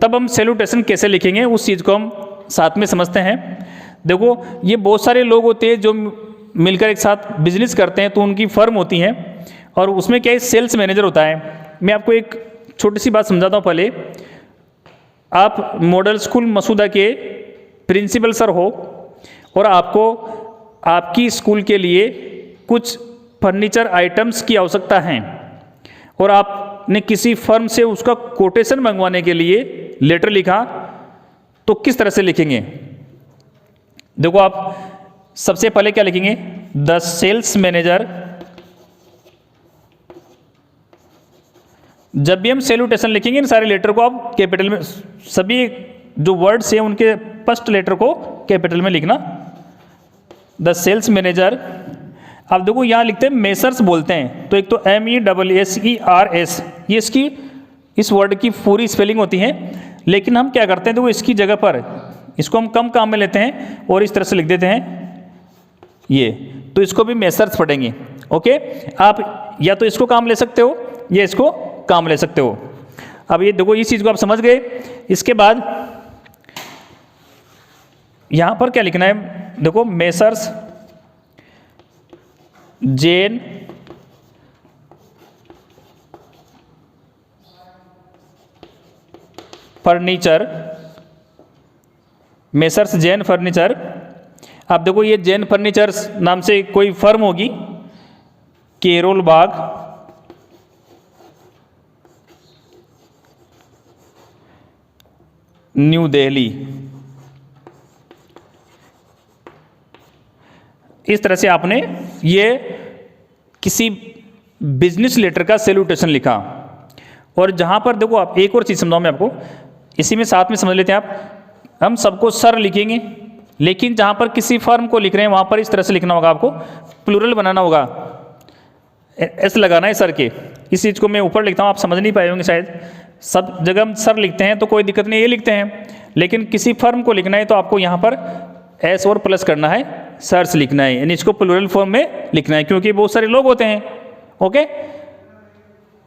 S1: तब हम सैल्यूटेशन कैसे लिखेंगे उस चीज़ को हम साथ में समझते हैं। देखो ये बहुत सारे लोग होते हैं जो मिलकर एक साथ बिजनेस करते हैं, तो उनकी फर्म होती हैं, और उसमें क्या है, सेल्स मैनेजर होता है। मैं आपको एक छोटी सी बात समझाता हूँ पहले। आप मॉडल स्कूल मसूदा के प्रिंसिपल सर हो, और आपको आपकी स्कूल के लिए कुछ फर्नीचर आइटम्स की आवश्यकता है, और आपने किसी फर्म से उसका कोटेशन मंगवाने के लिए लेटर लिखा, तो किस तरह से लिखेंगे। देखो आप सबसे पहले क्या लिखेंगे, द सेल्स मैनेजर। जब भी हम सैल्यूटेशन लिखेंगे इन सारे लेटर को आप कैपिटल में, सभी जो वर्ड्स हैं उनके फर्स्ट लेटर को कैपिटल में लिखना, द सेल्स मैनेजर। आप देखो यहाँ लिखते हैं मेसर्स बोलते हैं, तो एक तो MESSERS, ये इसकी इस वर्ड की पूरी स्पेलिंग होती है। लेकिन हम क्या करते हैं, देखो इसकी जगह पर इसको हम कम काम में लेते हैं और इस तरह से लिख देते हैं ये, तो इसको भी मेसर्स पढ़ेंगे। ओके, आप या तो इसको काम ले सकते हो या इसको काम ले सकते हो। अब ये देखो इस चीज़ को आप समझ गए। इसके बाद यहाँ पर क्या लिखना है, देखो messrs Jain furniture, messrs Jain furniture. आप देखो ये जैन फर्नीचर्स नाम से कोई फर्म होगी केरोल बाग न्यू दिल्ली। इस तरह से आपने ये किसी बिजनेस लेटर का सैल्यूटेशन लिखा। और जहाँ पर देखो आप एक और चीज़ समझाऊँ मैं आपको, इसी में साथ में समझ लेते हैं आप। हम सबको सर लिखेंगे, लेकिन जहाँ पर किसी फर्म को लिख रहे हैं वहाँ पर इस तरह से लिखना होगा, आपको प्लूरल बनाना होगा, ऐसे लगाना है सर के। इस चीज़ को मैं ऊपर लिखता हूँ, आप समझ नहीं पाए होंगे शायद। सब जगह हम सर लिखते हैं तो कोई दिक्कत नहीं, ये लिखते हैं, लेकिन किसी फर्म को लिखना है तो आपको यहाँ पर एस और प्लस करना है, सर्स लिखना है, यानी इसको प्लूरल फॉर्म में लिखना है, क्योंकि बहुत सारे लोग होते हैं। ओके,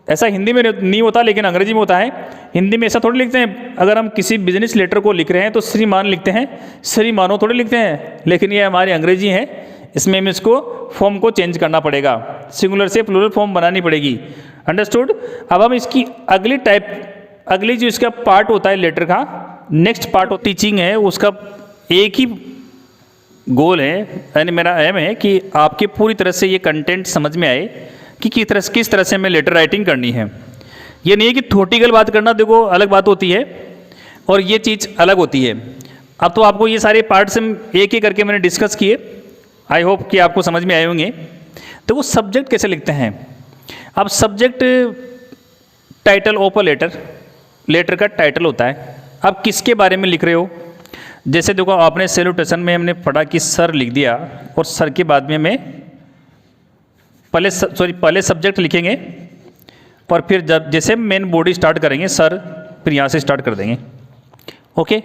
S1: ऐसा हिंदी में नहीं होता लेकिन अंग्रेजी में होता है। हिंदी में ऐसा थोड़ी लिखते हैं, अगर हम किसी बिजनेस लेटर को लिख रहे हैं तो श्रीमान लिखते हैं, श्रीमानो थोड़ी लिखते हैं, लेकिन ये हमारी अंग्रेजी है, इसमें हमें इसको फॉर्म को चेंज करना पड़ेगा, सिंगुलर से प्लूरल फॉर्म बनानी पड़ेगी। अंडरस्टूड। अब हम इसकी अगली जो इसका पार्ट होता है लेटर का, नेक्स्ट पार्ट ऑफ टीचिंग है, उसका एक ही गोल है, यानी मेरा एम है कि आपके पूरी तरह से ये कंटेंट समझ में आए कि किस तरह से हमें लेटर राइटिंग करनी है। ये नहीं है कि थ्योरेटिकल बात करना देखो अलग बात होती है और ये चीज़ अलग होती है। अब तो आपको ये सारे पार्ट्स एक एक करके मैंने डिस्कस किए, आई होप कि आपको समझ में आए होंगे। तो वो सब्जेक्ट कैसे लिखते हैं। अब subject title of a letter का टाइटल होता है। अब किसके बारे में लिख रहे हो, जैसे देखो आपने सैल्यूटेशन में हमने पढ़ा कि सर लिख दिया, और सर के बाद में हमें पहले सब्जेक्ट लिखेंगे और फिर जब जैसे मेन बॉडी स्टार्ट करेंगे सर, फिर यहाँ से स्टार्ट कर देंगे। ओके,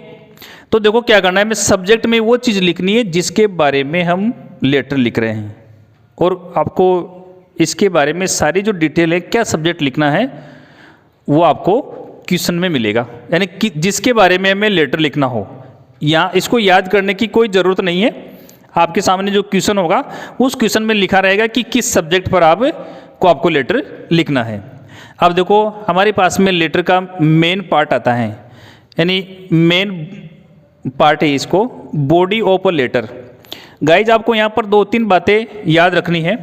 S1: तो देखो क्या करना है, हमें सब्जेक्ट में वो चीज़ लिखनी है जिसके बारे में हम लेटर लिख रहे हैं, और आपको इसके बारे में सारी जो डिटेल है क्या सब्जेक्ट लिखना है वो आपको क्वेश्चन में मिलेगा, यानी कि जिसके बारे में हमें लेटर लिखना हो। यहाँ इसको याद करने की कोई ज़रूरत नहीं है, आपके सामने जो क्वेश्चन होगा उस क्वेश्चन में लिखा रहेगा कि किस सब्जेक्ट पर आपको लेटर लिखना है। अब देखो हमारे पास में लेटर का मेन पार्ट आता है, यानी मेन पार्ट है इसको body of a letter. Guys आपको यहाँ पर 2-3 बातें याद रखनी है।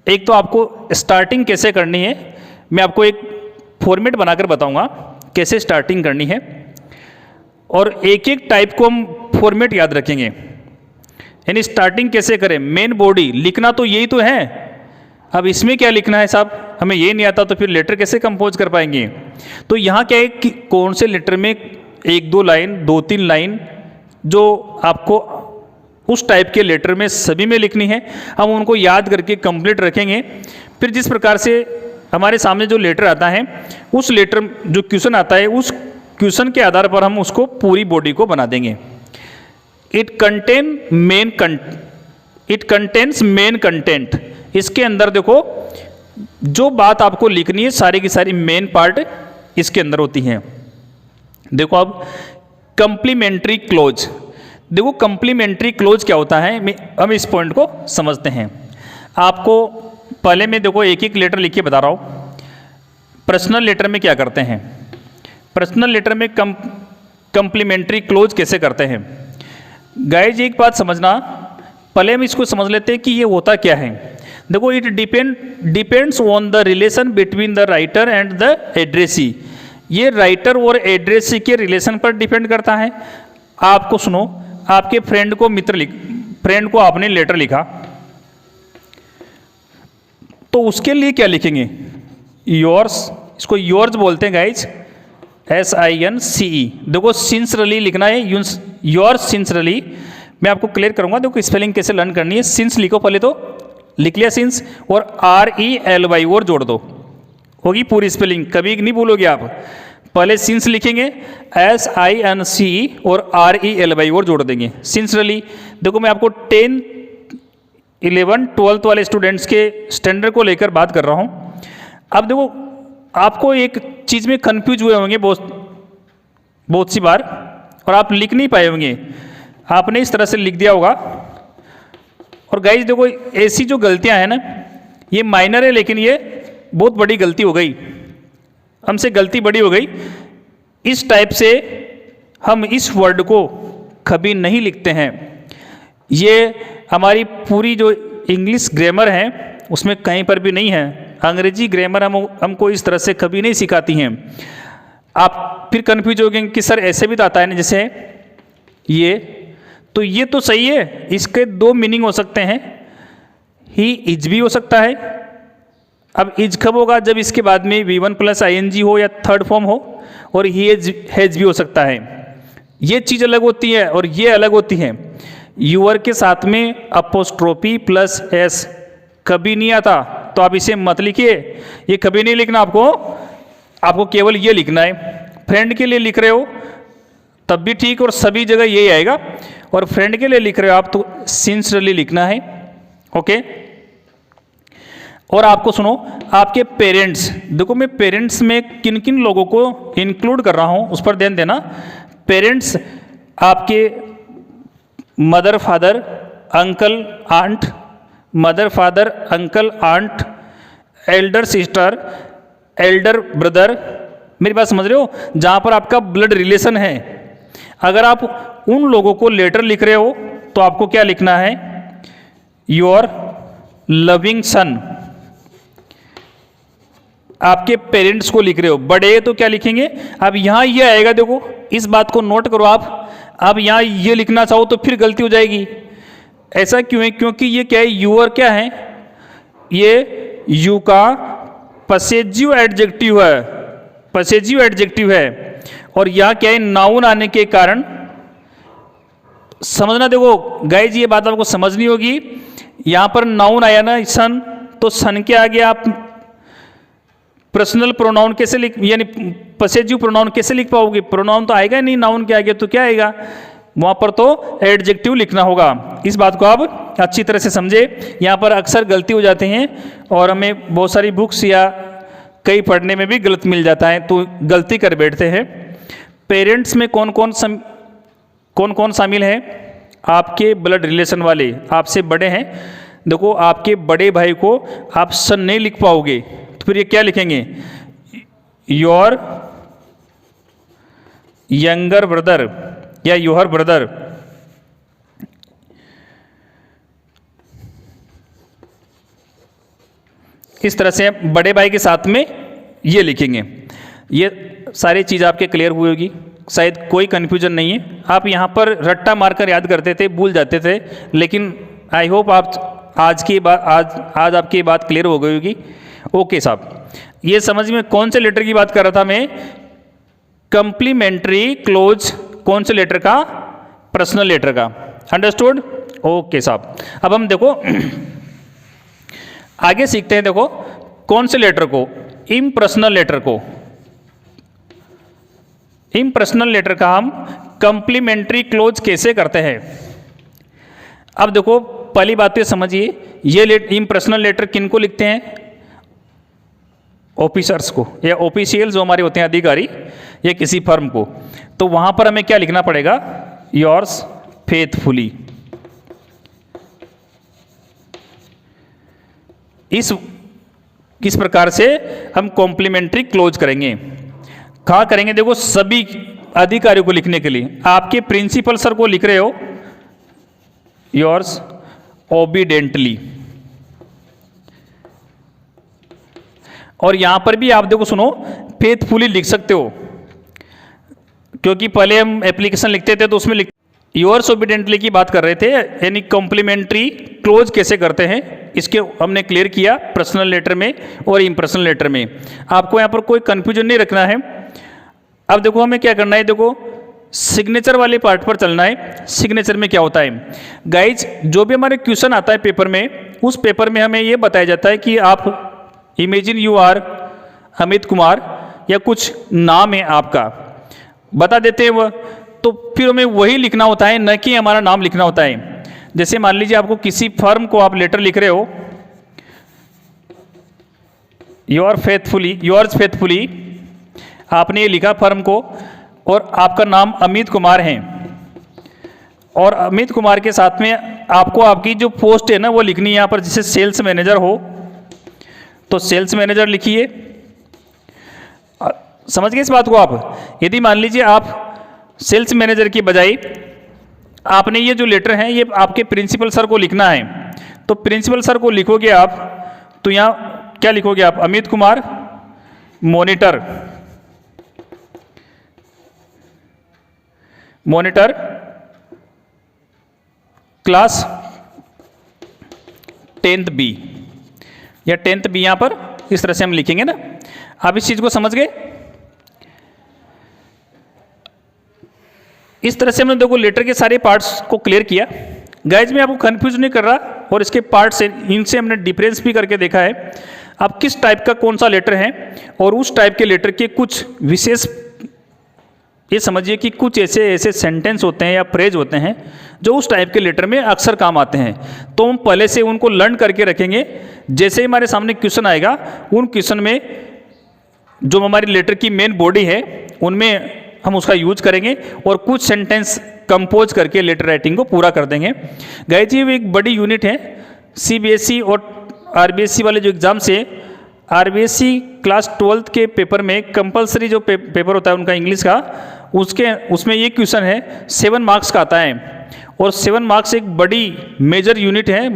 S1: एक तो आपको स्टार्टिंग कैसे करनी है, मैं आपको एक फॉर्मेट बनाकर बताऊंगा कैसे स्टार्टिंग करनी है, और एक एक टाइप को हम फॉर्मेट याद रखेंगे, यानी स्टार्टिंग कैसे करें। मेन बॉडी लिखना तो यही तो है, अब इसमें क्या लिखना है साहब, हमें ये नहीं आता तो फिर लेटर कैसे कंपोज कर पाएंगे। तो यहाँ क्या है कि कौन से लेटर में 1-2 लाइन 2-3 लाइन जो आपको उस टाइप के लेटर में सभी में लिखनी है, हम उनको याद करके कंप्लीट रखेंगे। फिर जिस प्रकार से हमारे सामने जो लेटर आता है, उस लेटर जो क्वेश्चन आता है, उस क्वेश्चन के आधार पर हम उसको पूरी बॉडी को बना देंगे। It contains main content. इसके अंदर देखो जो बात आपको लिखनी है सारी की सारी मेन पार्ट इसके अंदर होती हैं। देखो अब कंप्लीमेंट्री क्लोज, देखो कंप्लीमेंट्री क्लोज क्या होता है, हम इस पॉइंट को समझते हैं। आपको पहले मैं देखो एक एक लेटर लिख के बता रहा हूँ। पर्सनल लेटर में क्या करते हैं, पर्सनल लेटर में कंप्लीमेंट्री क्लोज कैसे करते हैं। गाइज एक बात समझना, पहले हम इसको समझ लेते हैं कि ये होता क्या है। देखो it depends on the relation between the writer and the addressee. ये राइटर और एड्रेसी के रिलेशन पर डिपेंड करता है। आपको सुनो, आपके फ्रेंड को आपने लेटर लिखा, तो उसके लिए क्या लिखेंगे, योर्स, इसको योर्स बोलते हैं गाइज, SINCE। देखो सिंसरली लिखना है, योर्स सिंसरली। मैं आपको क्लियर करूंगा, देखो स्पेलिंग कैसे लर्न करनी है। सिंस लिखो, पहले तो लिख लिया सिंस, और RELY और जोड़ दो, होगी पूरी स्पेलिंग, कभी नहीं भूलोगे आप। पहले सिंस लिखेंगे SINCE और RELY और जोड़ देंगे, सिंसरली। देखो मैं आपको 10, 11, 12 वाले स्टूडेंट्स के स्टैंडर्ड को लेकर बात कर रहा हूँ। अब देखो आपको एक चीज़ में कंफ्यूज हुए होंगे बहुत सी बार, और आप लिख नहीं पाए होंगे, आपने इस तरह से लिख दिया होगा। और गाइज देखो ऐसी जो गलतियां हैं ना, ये माइनर है लेकिन ये बहुत बड़ी गलती हो गई, हमसे गलती बड़ी हो गई। इस टाइप से हम इस वर्ड को कभी नहीं लिखते हैं। ये हमारी पूरी जो इंग्लिश ग्रामर है उसमें कहीं पर भी नहीं है। अंग्रेजी ग्रामर हमको इस तरह से कभी नहीं सिखाती हैं। आप फिर कंफ्यूज हो गए कि सर ऐसे भी तो आता है ना, जैसे ये, तो ये तो सही है, इसके दो मीनिंग हो सकते हैं, ही इज भी हो सकता है। अब इज कब होगा, जब इसके बाद में V1 प्लस ING हो या थर्ड फॉर्म हो, और ही हैज भी हो सकता है। ये चीज़ अलग होती है और ये अलग होती है। यूअर के साथ में अपोस्ट्रोफी प्लस एस कभी नहीं आता, तो आप इसे मत लिखिए, ये कभी नहीं लिखना आपको केवल ये लिखना है। फ्रेंड के लिए लिख रहे हो तब भी ठीक, और सभी जगह यही आएगा, और फ्रेंड के लिए लिख रहे हो आप तो सिंसियरली लिखना है। ओके, और आपको सुनो, आपके पेरेंट्स, देखो मैं पेरेंट्स में किन किन लोगों को इंक्लूड कर रहा हूं उस पर ध्यान देना। पेरेंट्स आपके mother father uncle aunt, mother father uncle aunt, elder sister, elder brother, मेरी बात समझ रहे हो, जहाँ पर आपका ब्लड रिलेशन है। अगर आप उन लोगों को लेटर लिख रहे हो तो आपको क्या लिखना है, योर लविंग सन। आपके पेरेंट्स को लिख रहे हो, बड़े तो क्या लिखेंगे, अब यहाँ ये आएगा, देखो इस बात को नोट करो आप। अब यहाँ ये लिखना चाहो तो फिर गलती हो जाएगी। ऐसा क्यों है, क्योंकि ये क्या है, यूअर क्या है, ये यू का पसेजिव एडजेक्टिव है, पसेजिव एडजेक्टिव है, और यहाँ क्या है, नाउन आने के कारण, समझना, देखो गाइज ये बात आपको समझनी होगी। यहाँ पर नाउन आया ना सन, तो सन के आगे आप पर्सनल प्रोनाउन कैसे लिख, यानी पसेजिव प्रोनाउन कैसे लिख पाओगे, प्रोनाउन तो आएगा नहीं नाउन के आगे, तो क्या आएगा, वहाँ पर तो एडजेक्टिव लिखना होगा। इस बात को आप अच्छी तरह से समझे, यहाँ पर अक्सर गलती हो जाती हैं, और हमें बहुत सारी बुक्स या कई पढ़ने में भी गलत मिल जाता है, तो गलती कर बैठते हैं। पेरेंट्स में कौन कौन शामिल है, आपके ब्लड रिलेशन वाले, आपसे बड़े हैं। देखो आपके बड़े भाई को आप सन नहीं लिख पाओगे, तो फिर ये क्या लिखेंगे, योर यंगर ब्रदर या योर ब्रदर। इस तरह से बड़े भाई के साथ में ये लिखेंगे। ये सारी चीज़ आपके क्लियर हुई होगी, शायद कोई कन्फ्यूजन नहीं है। आप यहाँ पर रट्टा मारकर याद करते थे, भूल जाते थे, लेकिन आई होप आप आज आपकी बात क्लियर हो गई होगी। ओके साहब, ये समझ में कौन से लेटर की बात कर रहा था मैं, कंप्लीमेंट्री क्लोज, कौन से लेटर का, पर्सनल लेटर का, अंडरस्टूड। ओके साहब, अब हम देखो आगे सीखते हैं। देखो कौन से लेटर को, इम्पर्सनल लेटर को, इम्पर्सनल लेटर का हम कंप्लीमेंट्री क्लोज कैसे करते हैं। अब देखो पहली बात तो समझिए, ये इम्पर्सनल लेटर किन को लिखते हैं, ऑफिसर्स को या ऑफिशियल जो हमारे होते हैं अधिकारी, या किसी फर्म को। तो वहां पर हमें क्या लिखना पड़ेगा, योर्स फेथफुली। किस प्रकार से हम कॉम्प्लीमेंट्री क्लोज करेंगे, कहाँ करेंगे, देखो सभी अधिकारियों को लिखने के लिए आपके प्रिंसिपल सर को लिख रहे हो, योर्स ओबीडेंटली। और यहां पर भी आप देखो सुनो, फेथफुली लिख सकते हो, क्योंकि पहले हम एप्लीकेशन लिखते थे तो उसमें योर्स ओबीडेंटली की बात कर रहे थे, यानी कॉम्प्लीमेंट्री क्लोज कैसे करते हैं, इसके हमने क्लियर किया पर्सनल लेटर में और इम्पर्सनल लेटर में। आपको यहाँ पर कोई कंफ्यूजन नहीं रखना है। अब देखो हमें क्या करना है, देखो सिग्नेचर वाले पार्ट पर चलना है। सिग्नेचर में क्या होता है गाइज, जो भी हमारे क्वेश्चन आता है पेपर में, उस पेपर में हमें ये बताया जाता है कि आप imagine you are Amit Kumar, या कुछ नाम है आपका बता देते हैं वह, तो फिर हमें वही लिखना होता है, न कि हमारा नाम लिखना होता है। जैसे मान लीजिए आपको किसी फर्म को आप लेटर लिख रहे हो, योर्स फेथफुली, आपने ये लिखा फर्म को, और आपका नाम अमित कुमार है, और अमित कुमार के साथ में आपको आपकी जो पोस्ट है ना वो लिखनी है यहाँ पर, जैसे सेल्स मैनेजर हो तो सेल्स मैनेजर लिखिए। समझ गए इस बात को आप। यदि मान लीजिए आप सेल्स मैनेजर की बजाय आपने ये जो लेटर है ये आपके प्रिंसिपल सर को लिखना है, तो प्रिंसिपल सर को लिखोगे आप, तो यहाँ क्या लिखोगे आप, Amit Kumar monitor, monitor class 10th B, या 10th बी यहाँ पर इस तरह से हम लिखेंगे ना। आप इस चीज़ को समझ गए? इस तरह से हमने देखो लेटर के सारे पार्ट्स को क्लियर किया। गाइज मैं आपको कंफ्यूज नहीं कर रहा, और इसके पार्ट्स इनसे हमने डिफरेंस भी करके देखा है आप किस टाइप का कौन सा लेटर है, और उस टाइप के लेटर के कुछ विशेष, ये समझिए कि कुछ ऐसे ऐसे सेंटेंस होते हैं या फ्रेज होते हैं जो उस टाइप के लेटर में अक्सर काम आते हैं। तो हम पहले से उनको लर्न करके रखेंगे, जैसे ही हमारे सामने क्वेश्चन आएगा उन क्वेश्चन में जो हमारी लेटर की मेन बॉडी है उनमें हम उसका यूज करेंगे और कुछ सेंटेंस कंपोज करके लेटर राइटिंग को पूरा कर देंगे। गाइस ये एक बड़ी यूनिट है। सीबीएसई और आरबीएसई वाले जो एग्ज़ाम से, आरबीएसई क्लास 12th के पेपर में कंपलसरी जो पेपर होता है उनका इंग्लिश का, उसमें ये क्वेश्चन है 7 मार्क्स का आता है, और 7 मार्क्स एक बड़ी मेजर यूनिट है,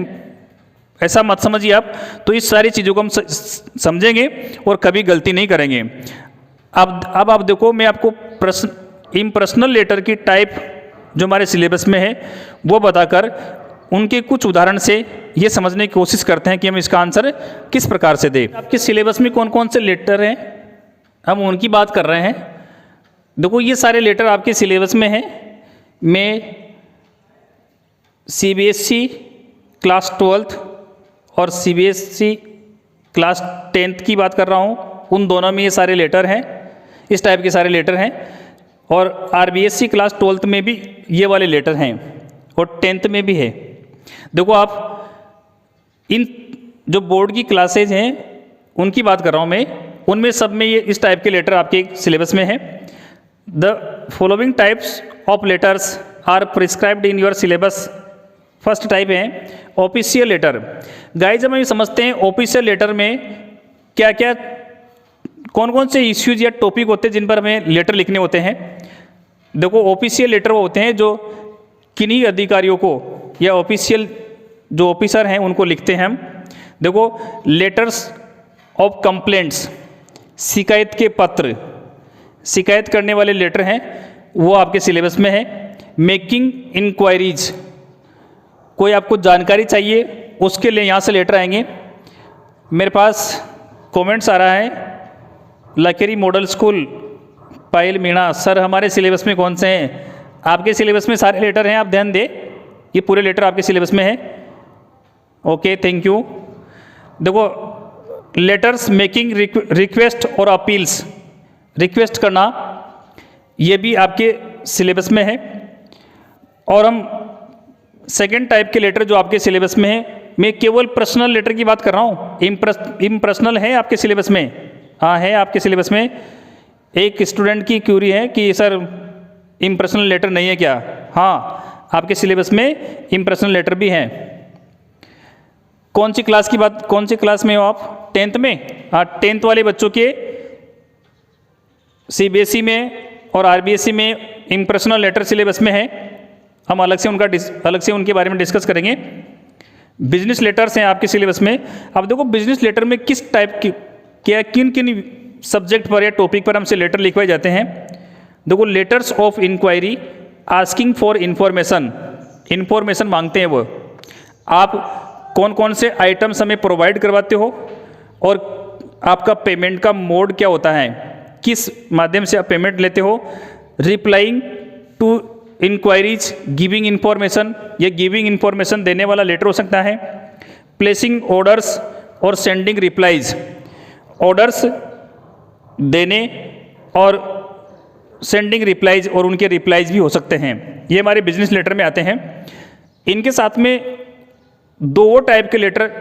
S1: ऐसा मत समझिए आप। तो इस सारी चीज़ों को हम समझेंगे और कभी गलती नहीं करेंगे। अब आप देखो, मैं आपको इम्पर्सनल लेटर की टाइप जो हमारे सिलेबस में है वो बताकर उनके कुछ उदाहरण से ये समझने की कोशिश करते हैं कि हम इसका आंसर किस प्रकार से दें। आपके सिलेबस में कौन कौन से लेटर हैं हम उनकी बात कर रहे हैं। देखो ये सारे लेटर आपके सिलेबस में हैं। मैं सीबीएसई क्लास 12th और सीबीएसई क्लास 10th की बात कर रहा हूँ, उन दोनों में ये सारे लेटर हैं, इस टाइप के सारे लेटर हैं। और आरबीएसई क्लास 12th में भी ये वाले लेटर हैं और 10th में भी है। देखो आप इन जो बोर्ड की क्लासेज हैं उनकी बात कर रहा हूँ मैं, उनमें सब में ये इस टाइप के लेटर आपके सिलेबस में है। The following types of letters are prescribed in your syllabus. First type है ऑफिशियल लेटर। गाइस हम ये समझते हैं ऑफिशियल लेटर में क्या क्या कौन कौन से इश्यूज या टॉपिक होते हैं जिन पर हमें लेटर लिखने होते हैं। देखो ऑफिशियल लेटर वो होते हैं जो किन्हीं अधिकारियों को या ऑफिशियल जो ऑफिसर हैं उनको लिखते हैं हम। देखो लेटर्स ऑफ कंप्लेंट्स, शिकायत के पत्र, शिकायत करने वाले लेटर हैं वो आपके सिलेबस में है। मेकिंग इंक्वायरीज, कोई आपको जानकारी चाहिए उसके लिए यहाँ से लेटर आएंगे। मेरे पास कमेंट्स आ रहा है लकेरी मॉडल स्कूल पायल मीणा, सर हमारे सिलेबस में कौन से हैं? आपके सिलेबस में सारे लेटर हैं, आप ध्यान दें, ये पूरे लेटर आपके सिलेबस में है। Okay thank you. देखो लेटर्स मेकिंग रिक्वेस्ट और अपील्स, रिक्वेस्ट करना ये भी आपके सिलेबस में है। और हम सेकेंड टाइप के लेटर जो आपके सिलेबस में है, मैं केवल पर्सनल लेटर की बात कर रहा हूँ। इम्पर्सनल है आपके सिलेबस में? हाँ है आपके सिलेबस में। एक स्टूडेंट की क्यूरी है कि सर इम्पर्सनल लेटर नहीं है क्या? हाँ आपके सिलेबस में इम्पर्सनल लेटर भी हैं। कौन सी क्लास की बात, कौन सी क्लास में हो आप? 10th में? हाँ 10th वाले बच्चों के सीबीएसई में और आरबीएसई में इम्पर्सनल लेटर सिलेबस में है। हम अलग से उनके बारे में डिस्कस करेंगे। बिजनेस लेटर्स हैं आपके सिलेबस में। अब देखो बिजनेस लेटर में किस टाइप की क्या किन किन सब्जेक्ट पर या टॉपिक पर हमसे लेटर लिखवाए जाते हैं। देखो letters of inquiry, asking for information, information मांगते हैं वो। आप कौन कौन से आइटम्स हमें प्रोवाइड करवाते हो और आपका पेमेंट का मोड क्या होता है, किस माध्यम से आप पेमेंट लेते हो। Replying to inquiries, giving information, ये गिविंग इंफॉर्मेशन देने वाला लेटर हो सकता है। प्लेसिंग ऑर्डर्स और सेंडिंग रिप्लाइज, ऑर्डर्स देने और सेंडिंग रिप्लाइज और उनके रिप्लाइज भी हो सकते हैं, ये हमारे बिजनेस लेटर में आते हैं। इनके साथ में दो और टाइप के लेटर,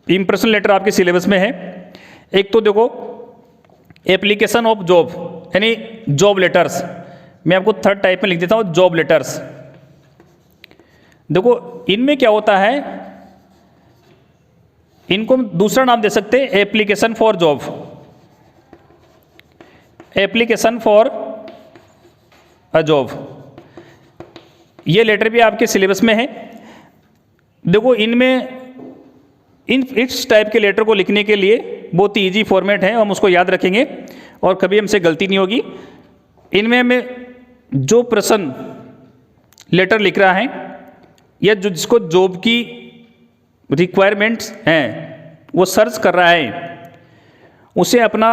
S1: इम्प्रेशन लेटर आपके सिलेबस में है। एक तो देखो एप्लीकेशन ऑफ जॉब यानी जॉब लेटर्स, मैं आपको थर्ड टाइप में लिख देता हूँ जॉब लेटर्स। देखो इनमें क्या होता है, इनको हम दूसरा नाम दे सकते हैं application for job, application for a job. ये लेटर भी आपके सिलेबस में है। देखो इनमें इस टाइप के लेटर को लिखने के लिए बहुत ही ईजी फॉर्मेट है, हम उसको याद रखेंगे और कभी हमसे गलती नहीं होगी। इनमें हमें जो पर्सन लेटर लिख रहा है या जो जिसको जॉब की रिक्वायरमेंट्स हैं वो सर्च कर रहा है, उसे अपना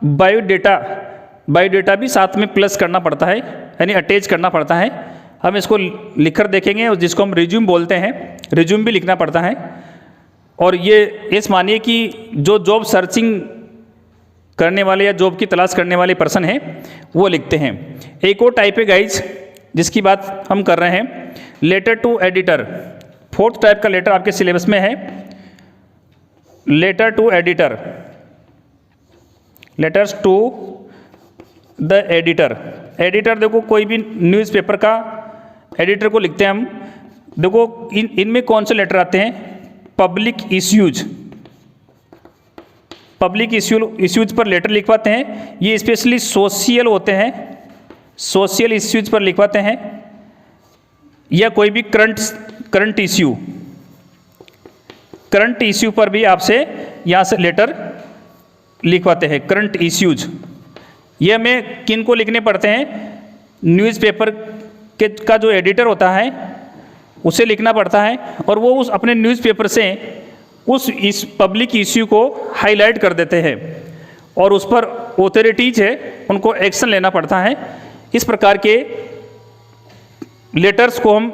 S1: बायोडेटा भी साथ में प्लस करना पड़ता है, यानी अटैच करना पड़ता है। हम इसको लिखकर देखेंगे और जिसको हम रिज्यूम बोलते हैं, रिज्यूम भी लिखना पड़ता है। और ये मानिए कि जो जॉब सर्चिंग करने वाले या जॉब की तलाश करने वाले पर्सन हैं वो लिखते हैं। एक और टाइप है गाइज जिसकी बात हम कर रहे हैं, letter to editor. Fourth type का लेटर आपके सिलेबस में है, letter to editor, letters to the editor. Editor देखो कोई भी न्यूज़पेपर का एडिटर को लिखते हैं हम। देखो इनमें कौन से लेटर आते हैं, पब्लिक इश्यूज, पब्लिक इश्यूज पर लेटर लिखवाते हैं। ये स्पेशली सोशल होते हैं, सोशल इश्यूज पर लिखवाते हैं, या कोई भी करंट इश्यू पर भी आपसे यहाँ से लेटर लिखवाते हैं, करंट इश्यूज। ये हमें किन को लिखने पड़ते हैं, न्यूज़पेपर का जो एडिटर होता है उसे लिखना पड़ता है, और वो उस अपने न्यूज़पेपर से इस पब्लिक इश्यू को हाईलाइट कर देते हैं और उस पर ऑथोरिटीज है उनको एक्शन लेना पड़ता है। इस प्रकार के लेटर्स को हम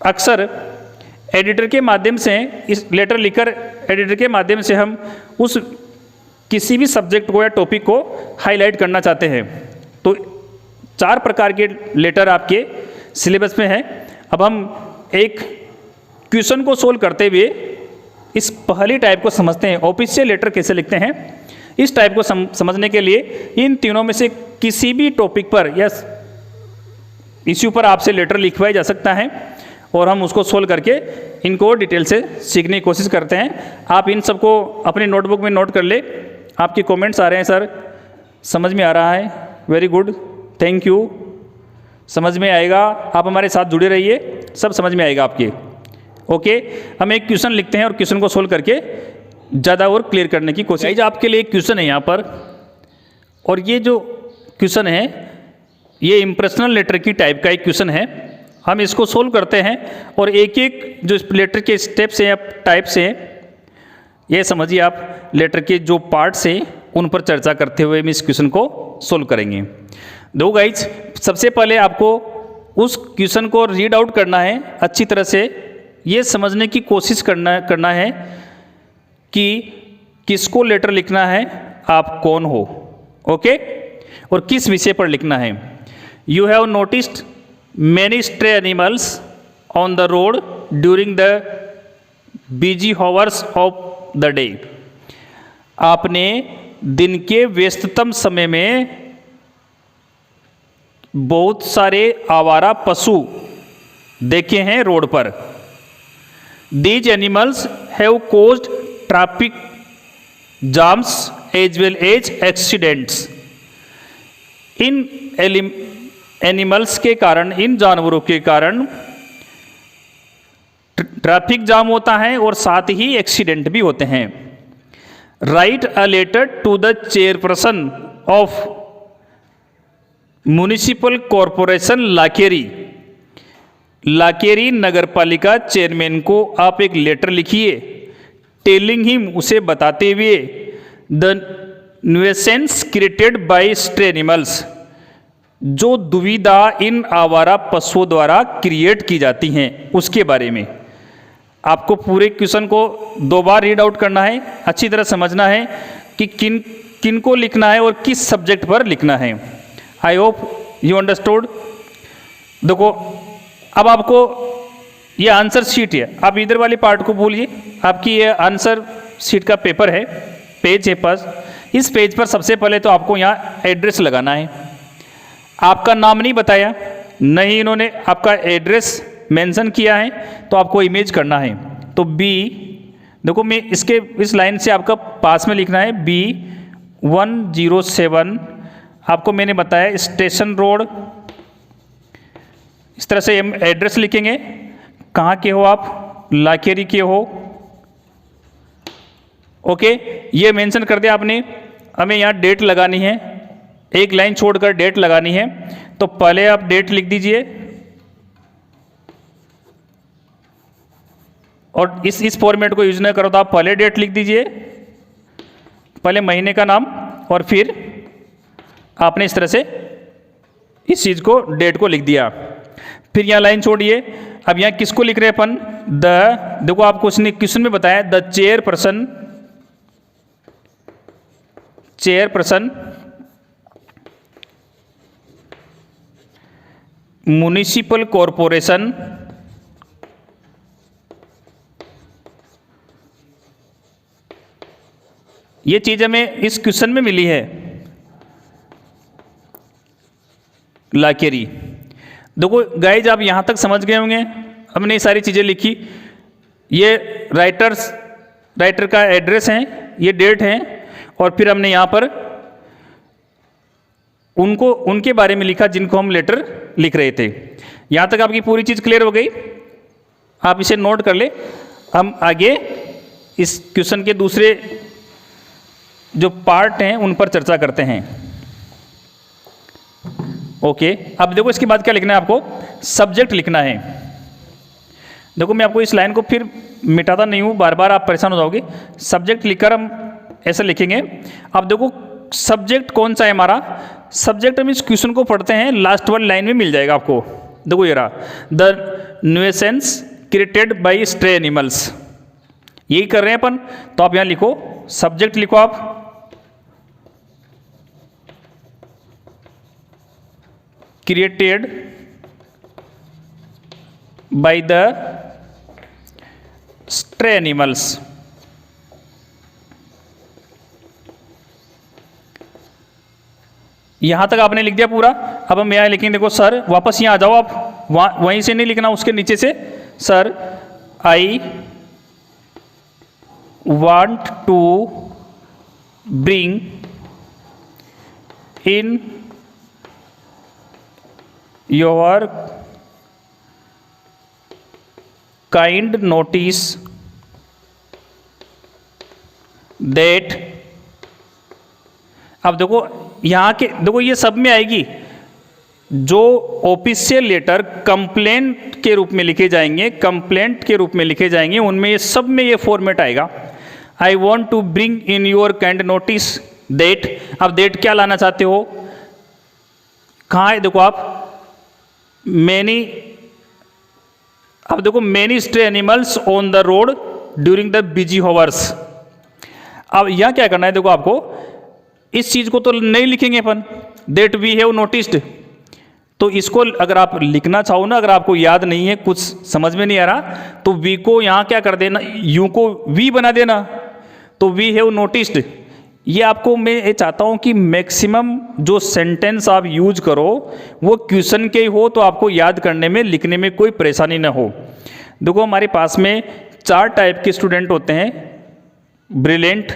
S1: अक्सर एडिटर के माध्यम से, इस लेटर लिखकर एडिटर के माध्यम से हम उस किसी भी सब्जेक्ट को या टॉपिक को हाईलाइट करना चाहते हैं। तो 4 प्रकार के लेटर आपके सिलेबस में हैं। अब हम एक क्वेश्चन को सोल्व करते हुए इस पहली टाइप को समझते हैं, ऑफिशियल लेटर कैसे लिखते हैं। इस टाइप को समझने के लिए इन तीनों में से किसी भी टॉपिक पर या इश्यू पर आपसे लेटर लिखवाया जा सकता है और हम उसको सोल्व करके इनको डिटेल से सीखने की कोशिश करते हैं। आप इन सबको अपनी नोटबुक में नोट कर ले। आपके कमेंट्स आ रहे हैं, सर समझ में आ रहा है, वेरी गुड, थैंक यू, समझ में आएगा, आप हमारे साथ जुड़े रहिए, सब समझ में आएगा आपके। ओके, हम एक क्वेश्चन लिखते हैं और क्वेश्चन को सोल्व करके ज़्यादा और क्लियर करने की कोशिश। आपके लिए एक क्वेश्चन है यहाँ पर, और ये जो क्वेश्चन है ये इम्प्रेशनल लेटर की टाइप का एक क्वेश्चन है। हम इसको सोल्व करते हैं और एक एक जो लेटर के स्टेप्स हैं या टाइप्स हैं, ये समझिए आप लेटर के जो पार्ट्स हैं उन पर चर्चा करते हुए हम इस क्वेश्चन को सोल्व करेंगे। दो गाइज, सबसे पहले आपको उस क्वेश्चन को रीड आउट करना है अच्छी तरह से, ये समझने की कोशिश करना है कि किसको लेटर लिखना है, आप कौन हो, ओके, और किस विषय पर लिखना है। You have noticed many stray animals on the road during the busy hours of the day. आपने दिन के व्यस्ततम समय में बहुत सारे आवारा पशु देखे हैं रोड पर। These animals have caused traffic jams as well as accidents. In animals के कारण, इन जानवरों के कारण ट्रैफिक जाम होता है और साथ ही एक्सीडेंट भी होते हैं। Write a letter to the chairperson of municipal corporation Lakeri. Lakeri Nagar Palika chairman को आप एक लेटर लिखिए, टेलिंग हिम, उसे बताते हुए the nuisance created by stray animals, जो दुविधा इन आवारा पशुओं द्वारा क्रिएट की जाती हैं उसके बारे में। आपको पूरे क्वेश्चन को 2 बार रीड आउट करना है, अच्छी तरह समझना है कि किन को लिखना है और किस सब्जेक्ट पर लिखना है। I hope you understood. देखो अब आपको ये आंसर शीट है, आप इधर वाले पार्ट को भूलिए, आपकी ये आंसर शीट का पेपर है, पेज है पास। इस पेज पर सबसे पहले तो आपको यहाँ एड्रेस लगाना है। आपका नाम नहीं बताया, नहीं इन्होंने आपका एड्रेस मेंशन किया है, तो आपको इमेज करना है। तो बी, देखो मैं इस लाइन से आपका पास में लिखना है B107, आपको मैंने बताया स्टेशन रोड। इस तरह से हम एड्रेस लिखेंगे, कहाँ के हो आप, लाकेरी के हो, ओके, ये मेंशन कर दिया आपने। हमें यहाँ डेट लगानी है, एक लाइन छोड़कर डेट लगानी है, तो पहले आप डेट लिख दीजिए और इस फॉर्मेट को यूज न करो तो आप पहले डेट लिख दीजिए, पहले महीने का नाम और फिर आपने इस तरह से इस चीज़ को डेट को लिख दिया। फिर यहाँ लाइन छोड़िए। अब यहाँ किसको लिख रहे हैं अपन? देखो आपको उसने क्वेश्चन में बताया द चेयरपर्सन म्युनिसिपल कॉरपोरेशन ये चीज हमें इस क्वेश्चन में मिली है लाकेरी। देखो गाइज आप यहां तक समझ गए होंगे, हमने ये सारी चीजें लिखी, ये राइटर का एड्रेस है, ये डेट है और फिर हमने यहां पर उनके बारे में लिखा जिनको हम लेटर लिख रहे थे। यहां तक आपकी पूरी चीज क्लियर हो गई, आप इसे नोट कर ले। हम आगे इस क्वेश्चन के दूसरे जो पार्ट हैं उन पर चर्चा करते हैं। ओके, अब देखो इसके बाद क्या लिखना है आपको? सब्जेक्ट लिखना है। देखो मैं आपको इस लाइन को फिर मिटाता नहीं हूं, बार बार आप परेशान हो जाओगे। सब्जेक्ट लिखकर हम ऐसे लिखेंगे। अब देखो सब्जेक्ट कौन सा है हमारा? सब्जेक्ट हम इस क्वेश्चन को पढ़ते हैं, लास्ट वाली लाइन में मिल जाएगा आपको। देखो ये रहा, the nuisance created by stray animals, यही कर रहे हैं अपन। तो आप यहां लिखो, सब्जेक्ट लिखो आप created by the stray animals. यहां तक आपने लिख दिया पूरा। अब हम यहां लिखेंगे, देखो सर, वापस यहां आ जाओ आप, वहीं से नहीं लिखना, उसके नीचे से, sir I want to bring in your kind notice that. अब देखो यहां के, देखो ये सब में आएगी, जो ऑफिशियल लेटर कंप्लेंट के रूप में लिखे जाएंगे, कंप्लेंट के रूप में लिखे जाएंगे, उनमें ये सब में ये फॉर्मेट आएगा। I want to bring in your kind notice that. अब दैट क्या लाना चाहते हो? कहाँ है? देखो आप मैनी, अब देखो many stray animals on the road during the busy hours. अब यहां क्या करना है? देखो आपको इस चीज को तो नहीं लिखेंगे अपन, दैट वी हैव नोटिस्ड। तो इसको अगर आप लिखना चाहो ना, अगर आपको याद नहीं है, कुछ समझ में नहीं आ रहा, तो वी को यहां क्या कर देना, यू को वी बना देना। तो वी हैव नोटिस्ड, ये आपको मैं ये चाहता हूं कि मैक्सिमम जो सेंटेंस आप यूज करो वो क्वेश्चन के ही हो, तो आपको याद करने में, लिखने में कोई परेशानी ना हो। देखो हमारे पास में 4 टाइप के स्टूडेंट होते हैं, ब्रिलियंट,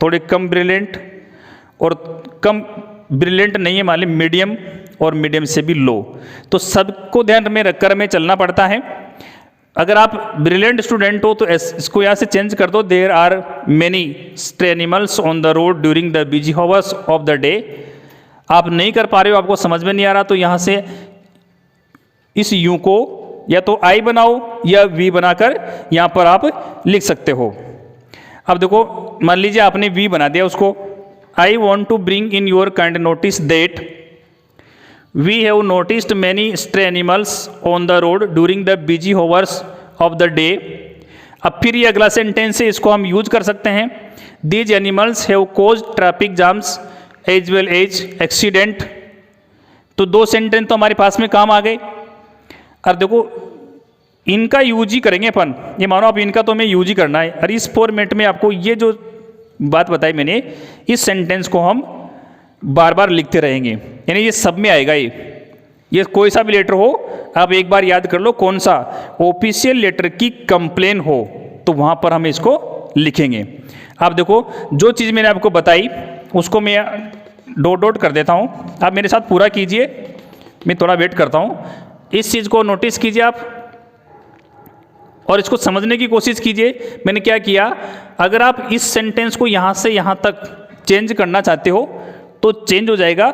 S1: थोड़े कम ब्रिलियंट, और कम ब्रिलियंट नहीं है मान ली मीडियम, और मीडियम से भी लो। तो सबको ध्यान में रखकर हमें चलना पड़ता है। अगर आप ब्रिलियंट स्टूडेंट हो तो इसको यहाँ से चेंज कर दो, there are many stray animals on the road during the busy hours of the day. आप नहीं कर पा रहे हो, आपको समझ में नहीं आ रहा, तो यहाँ से इस यू को या तो आई बनाओ या वी बनाकर यहाँ पर आप लिख सकते हो। अब देखो मान लीजिए आपने वी बना दिया उसको, I want to bring in your kind notice that we have noticed many stray animals on the road during the busy hours of the day. अब फिर ये अगला सेंटेंस है, इसको हम यूज कर सकते हैं, these animals have caused traffic jams as well as accident. तो 2 सेंटेंस तो हमारे पास में काम आ गए। अब देखो इनका यूज ही करेंगे अपन, ये मानो आप इनका तो हमें यूज ही करना है, और इस फॉर्मेट में आपको ये जो बात बताई मैंने, इस सेंटेंस को हम बार बार लिखते रहेंगे, यानी ये सब में आएगा। ये कोई सा भी लेटर हो, आप एक बार याद कर लो, कौन सा ऑफिशियल लेटर की कंप्लेन हो तो वहां पर हम इसको लिखेंगे। आप देखो जो चीज़ मैंने आपको बताई उसको मैं डॉट डॉट कर देता हूं, आप मेरे साथ पूरा कीजिए, मैं थोड़ा वेट करता हूं। इस चीज़ को नोटिस कीजिए आप और इसको समझने की कोशिश कीजिए। मैंने क्या किया, अगर आप इस सेंटेंस को यहाँ से यहाँ तक चेंज करना चाहते हो तो चेंज हो जाएगा,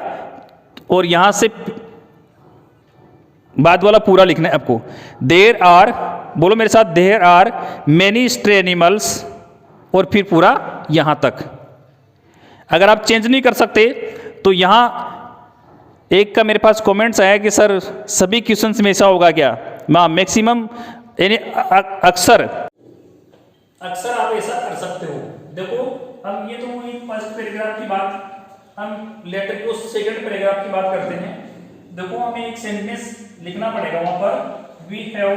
S1: और यहां से बाद वाला पूरा लिखना है आपको। देयर आर, बोलो मेरे साथ, there are many stray animals, और फिर पूरा यहां तक। अगर आप चेंज नहीं कर सकते तो यहां एक का मेरे पास कमेंट्स आया कि सर सभी क्वेश्चंस में ऐसा होगा क्या? मैक्सिमम यानी अक्सर आप ऐसा कर सकते हो। देखो हम ये तो हुई फर्स्ट पैराग्राफ की बात, हम लेटर के उस सेकंड पैराग्राफ की बात करते हैं। देखो हमें एक सेंटेंस लिखना पड़ेगा वहां पर, वी हैव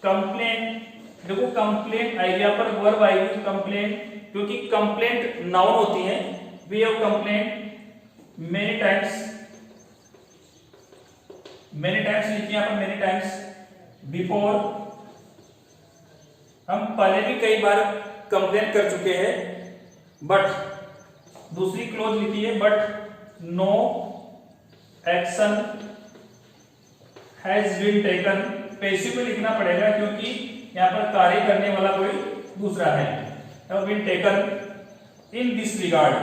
S1: कंप्लेन। देखो कंप्लेन आइडिया पर वर्ब आएगी कंप्लेन, क्योंकि कंप्लेंट नाउन होती है। We have complain many times लिखिए यहाँ पर, मेनी टाइम्स बिफोर। हम पहले भी कई बार कंप्लेन कर चुके हैं, बट दूसरी क्लोज लिखिए, but no action has been taken. Passive में लिखना पड़ेगा क्योंकि यहां पर कार्य करने वाला कोई दूसरा है। Have been taken in this regard,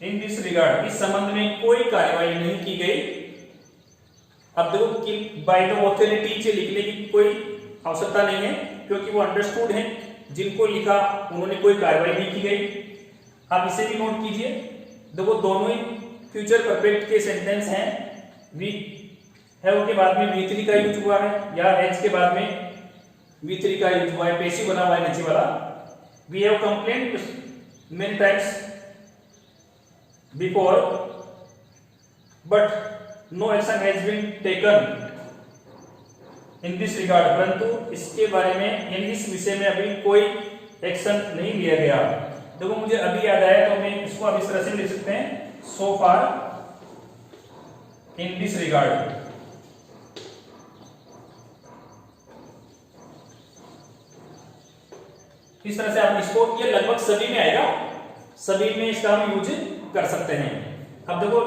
S1: in this regard, इस संबंध में कोई कार्यवाही नहीं की गई। अब देखो कि बाय द ऑथोरिटी से लिखने की कोई आवश्यकता नहीं है, क्योंकि वो अंडरस्टूड है, जिनको लिखा उन्होंने कोई कार्यवाही नहीं की गई। आप इसे भी नोट कीजिए। देखो दोनों ही फ्यूचर परफेक्ट के सेंटेंस हैं। वी हैव के बाद में V3 का यूज हुआ है, या एच के बाद में V3 का यूज हुआ है, पैसिव बना हुआ है नीचे वाला। We have complaint many times before, but no action has been taken in this regard, परंतु इसके बारे में, इस विषय में अभी कोई एक्शन नहीं लिया गया। देखो मुझे अभी याद आया, तो मैं इसको अब इस तरह से लिख सकते हैं, सो फार इन दिस रिगार्ड। इस तरह से आप इसको, ये लगभग सभी में आएगा, सभी में इसका हम यूज कर सकते हैं। अब देखो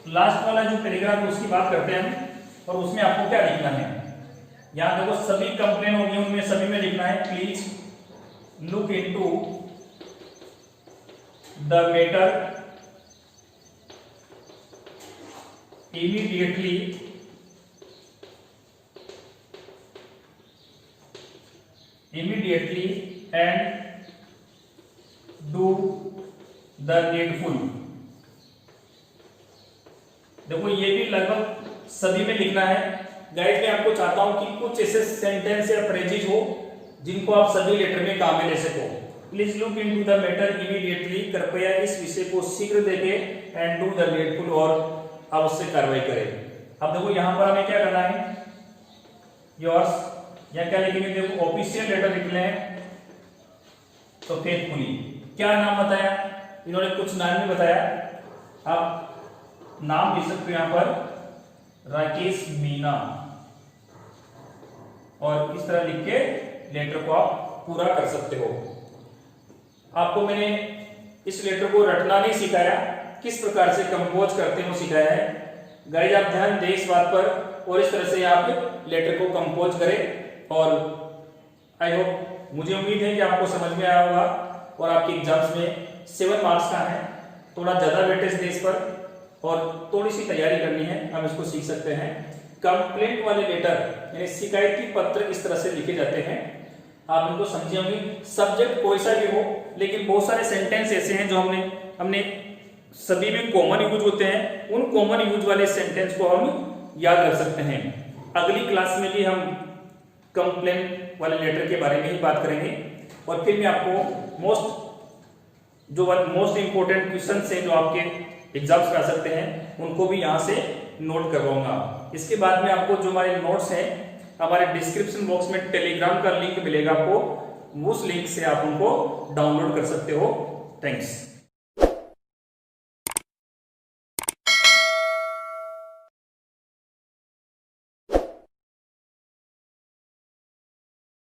S1: लास्ट वाला जो पैराग्राफ है उसकी बात करते हैं, और उसमें आपको क्या लिखना है। यहां देखो सभी कंप्लेन होगी, उनमें सभी में लिखना है, please look into the matter immediately and do the needful। देखो ये भी लगभग सभी में लिखना है। गाइड मैं आपको चाहता हूं कि कुछ ऐसे सेंटेंस या फ्रेजेज हो जिनको आप सभी लेटर में काम में ले सको। Please look into the matter immediately, कृपया इस विषय को शीघ्र देखें, एंड डू द नीडफुल, और आवश्यक कार्रवाई करें। अब देखो यहां पर हमें क्या करना है, योर्स, या क्या लिखेंगे, देखो ऑफिशियल लेटर लिखना है, तो फेथफुली। क्या नाम बताया इन्होंने, कुछ नाम नहीं बताया, आप नाम लिख सकते हो यहां पर, राकेश मीना, और इस तरह लिख के लेटर को आप पूरा कर सकते हो। आपको मैंने इस लेटर को रटना नहीं सिखाया, किस प्रकार से कंपोज करते हो सिखाया है। गाइस आप ध्यान दें इस बात पर, और इस तरह से आप लेटर को कंपोज करें। और आई होप, मुझे उम्मीद है कि आपको समझ में आया होगा, और आपके एग्जाम्स में 7 मार्क्स का है, थोड़ा ज्यादा वेटेज दे इस पर, और थोड़ी सी तैयारी करनी है, हम इसको सीख सकते हैं। कंप्लेंट वाले लेटर यानी शिकायती पत्र इस तरह से लिखे जाते हैं, आप इनको समझे होंगे। सब्जेक्ट कोई सा भी हो, लेकिन बहुत सारे सेंटेंस ऐसे हैं जो हमने सभी में कॉमन यूज होते हैं, उन कॉमन यूज वाले सेंटेंस को हम याद रख सकते हैं। अगली क्लास में भी हम कंप्लेंट वाले लेटर के बारे में ही बात करेंगे, और फिर मैं आपको मोस्ट इंपोर्टेंट क्वेश्चंस हैं जो आपके एग्जाम्स में आ सकते हैं, उनको भी यहाँ से नोट करवाऊंगा। इसके बाद में आपको जो हमारे नोट्स हैं, हमारे डिस्क्रिप्शन बॉक्स में टेलीग्राम का लिंक मिलेगा आपको, उस लिंक से आप उनको डाउनलोड कर सकते हो। थैंक्स।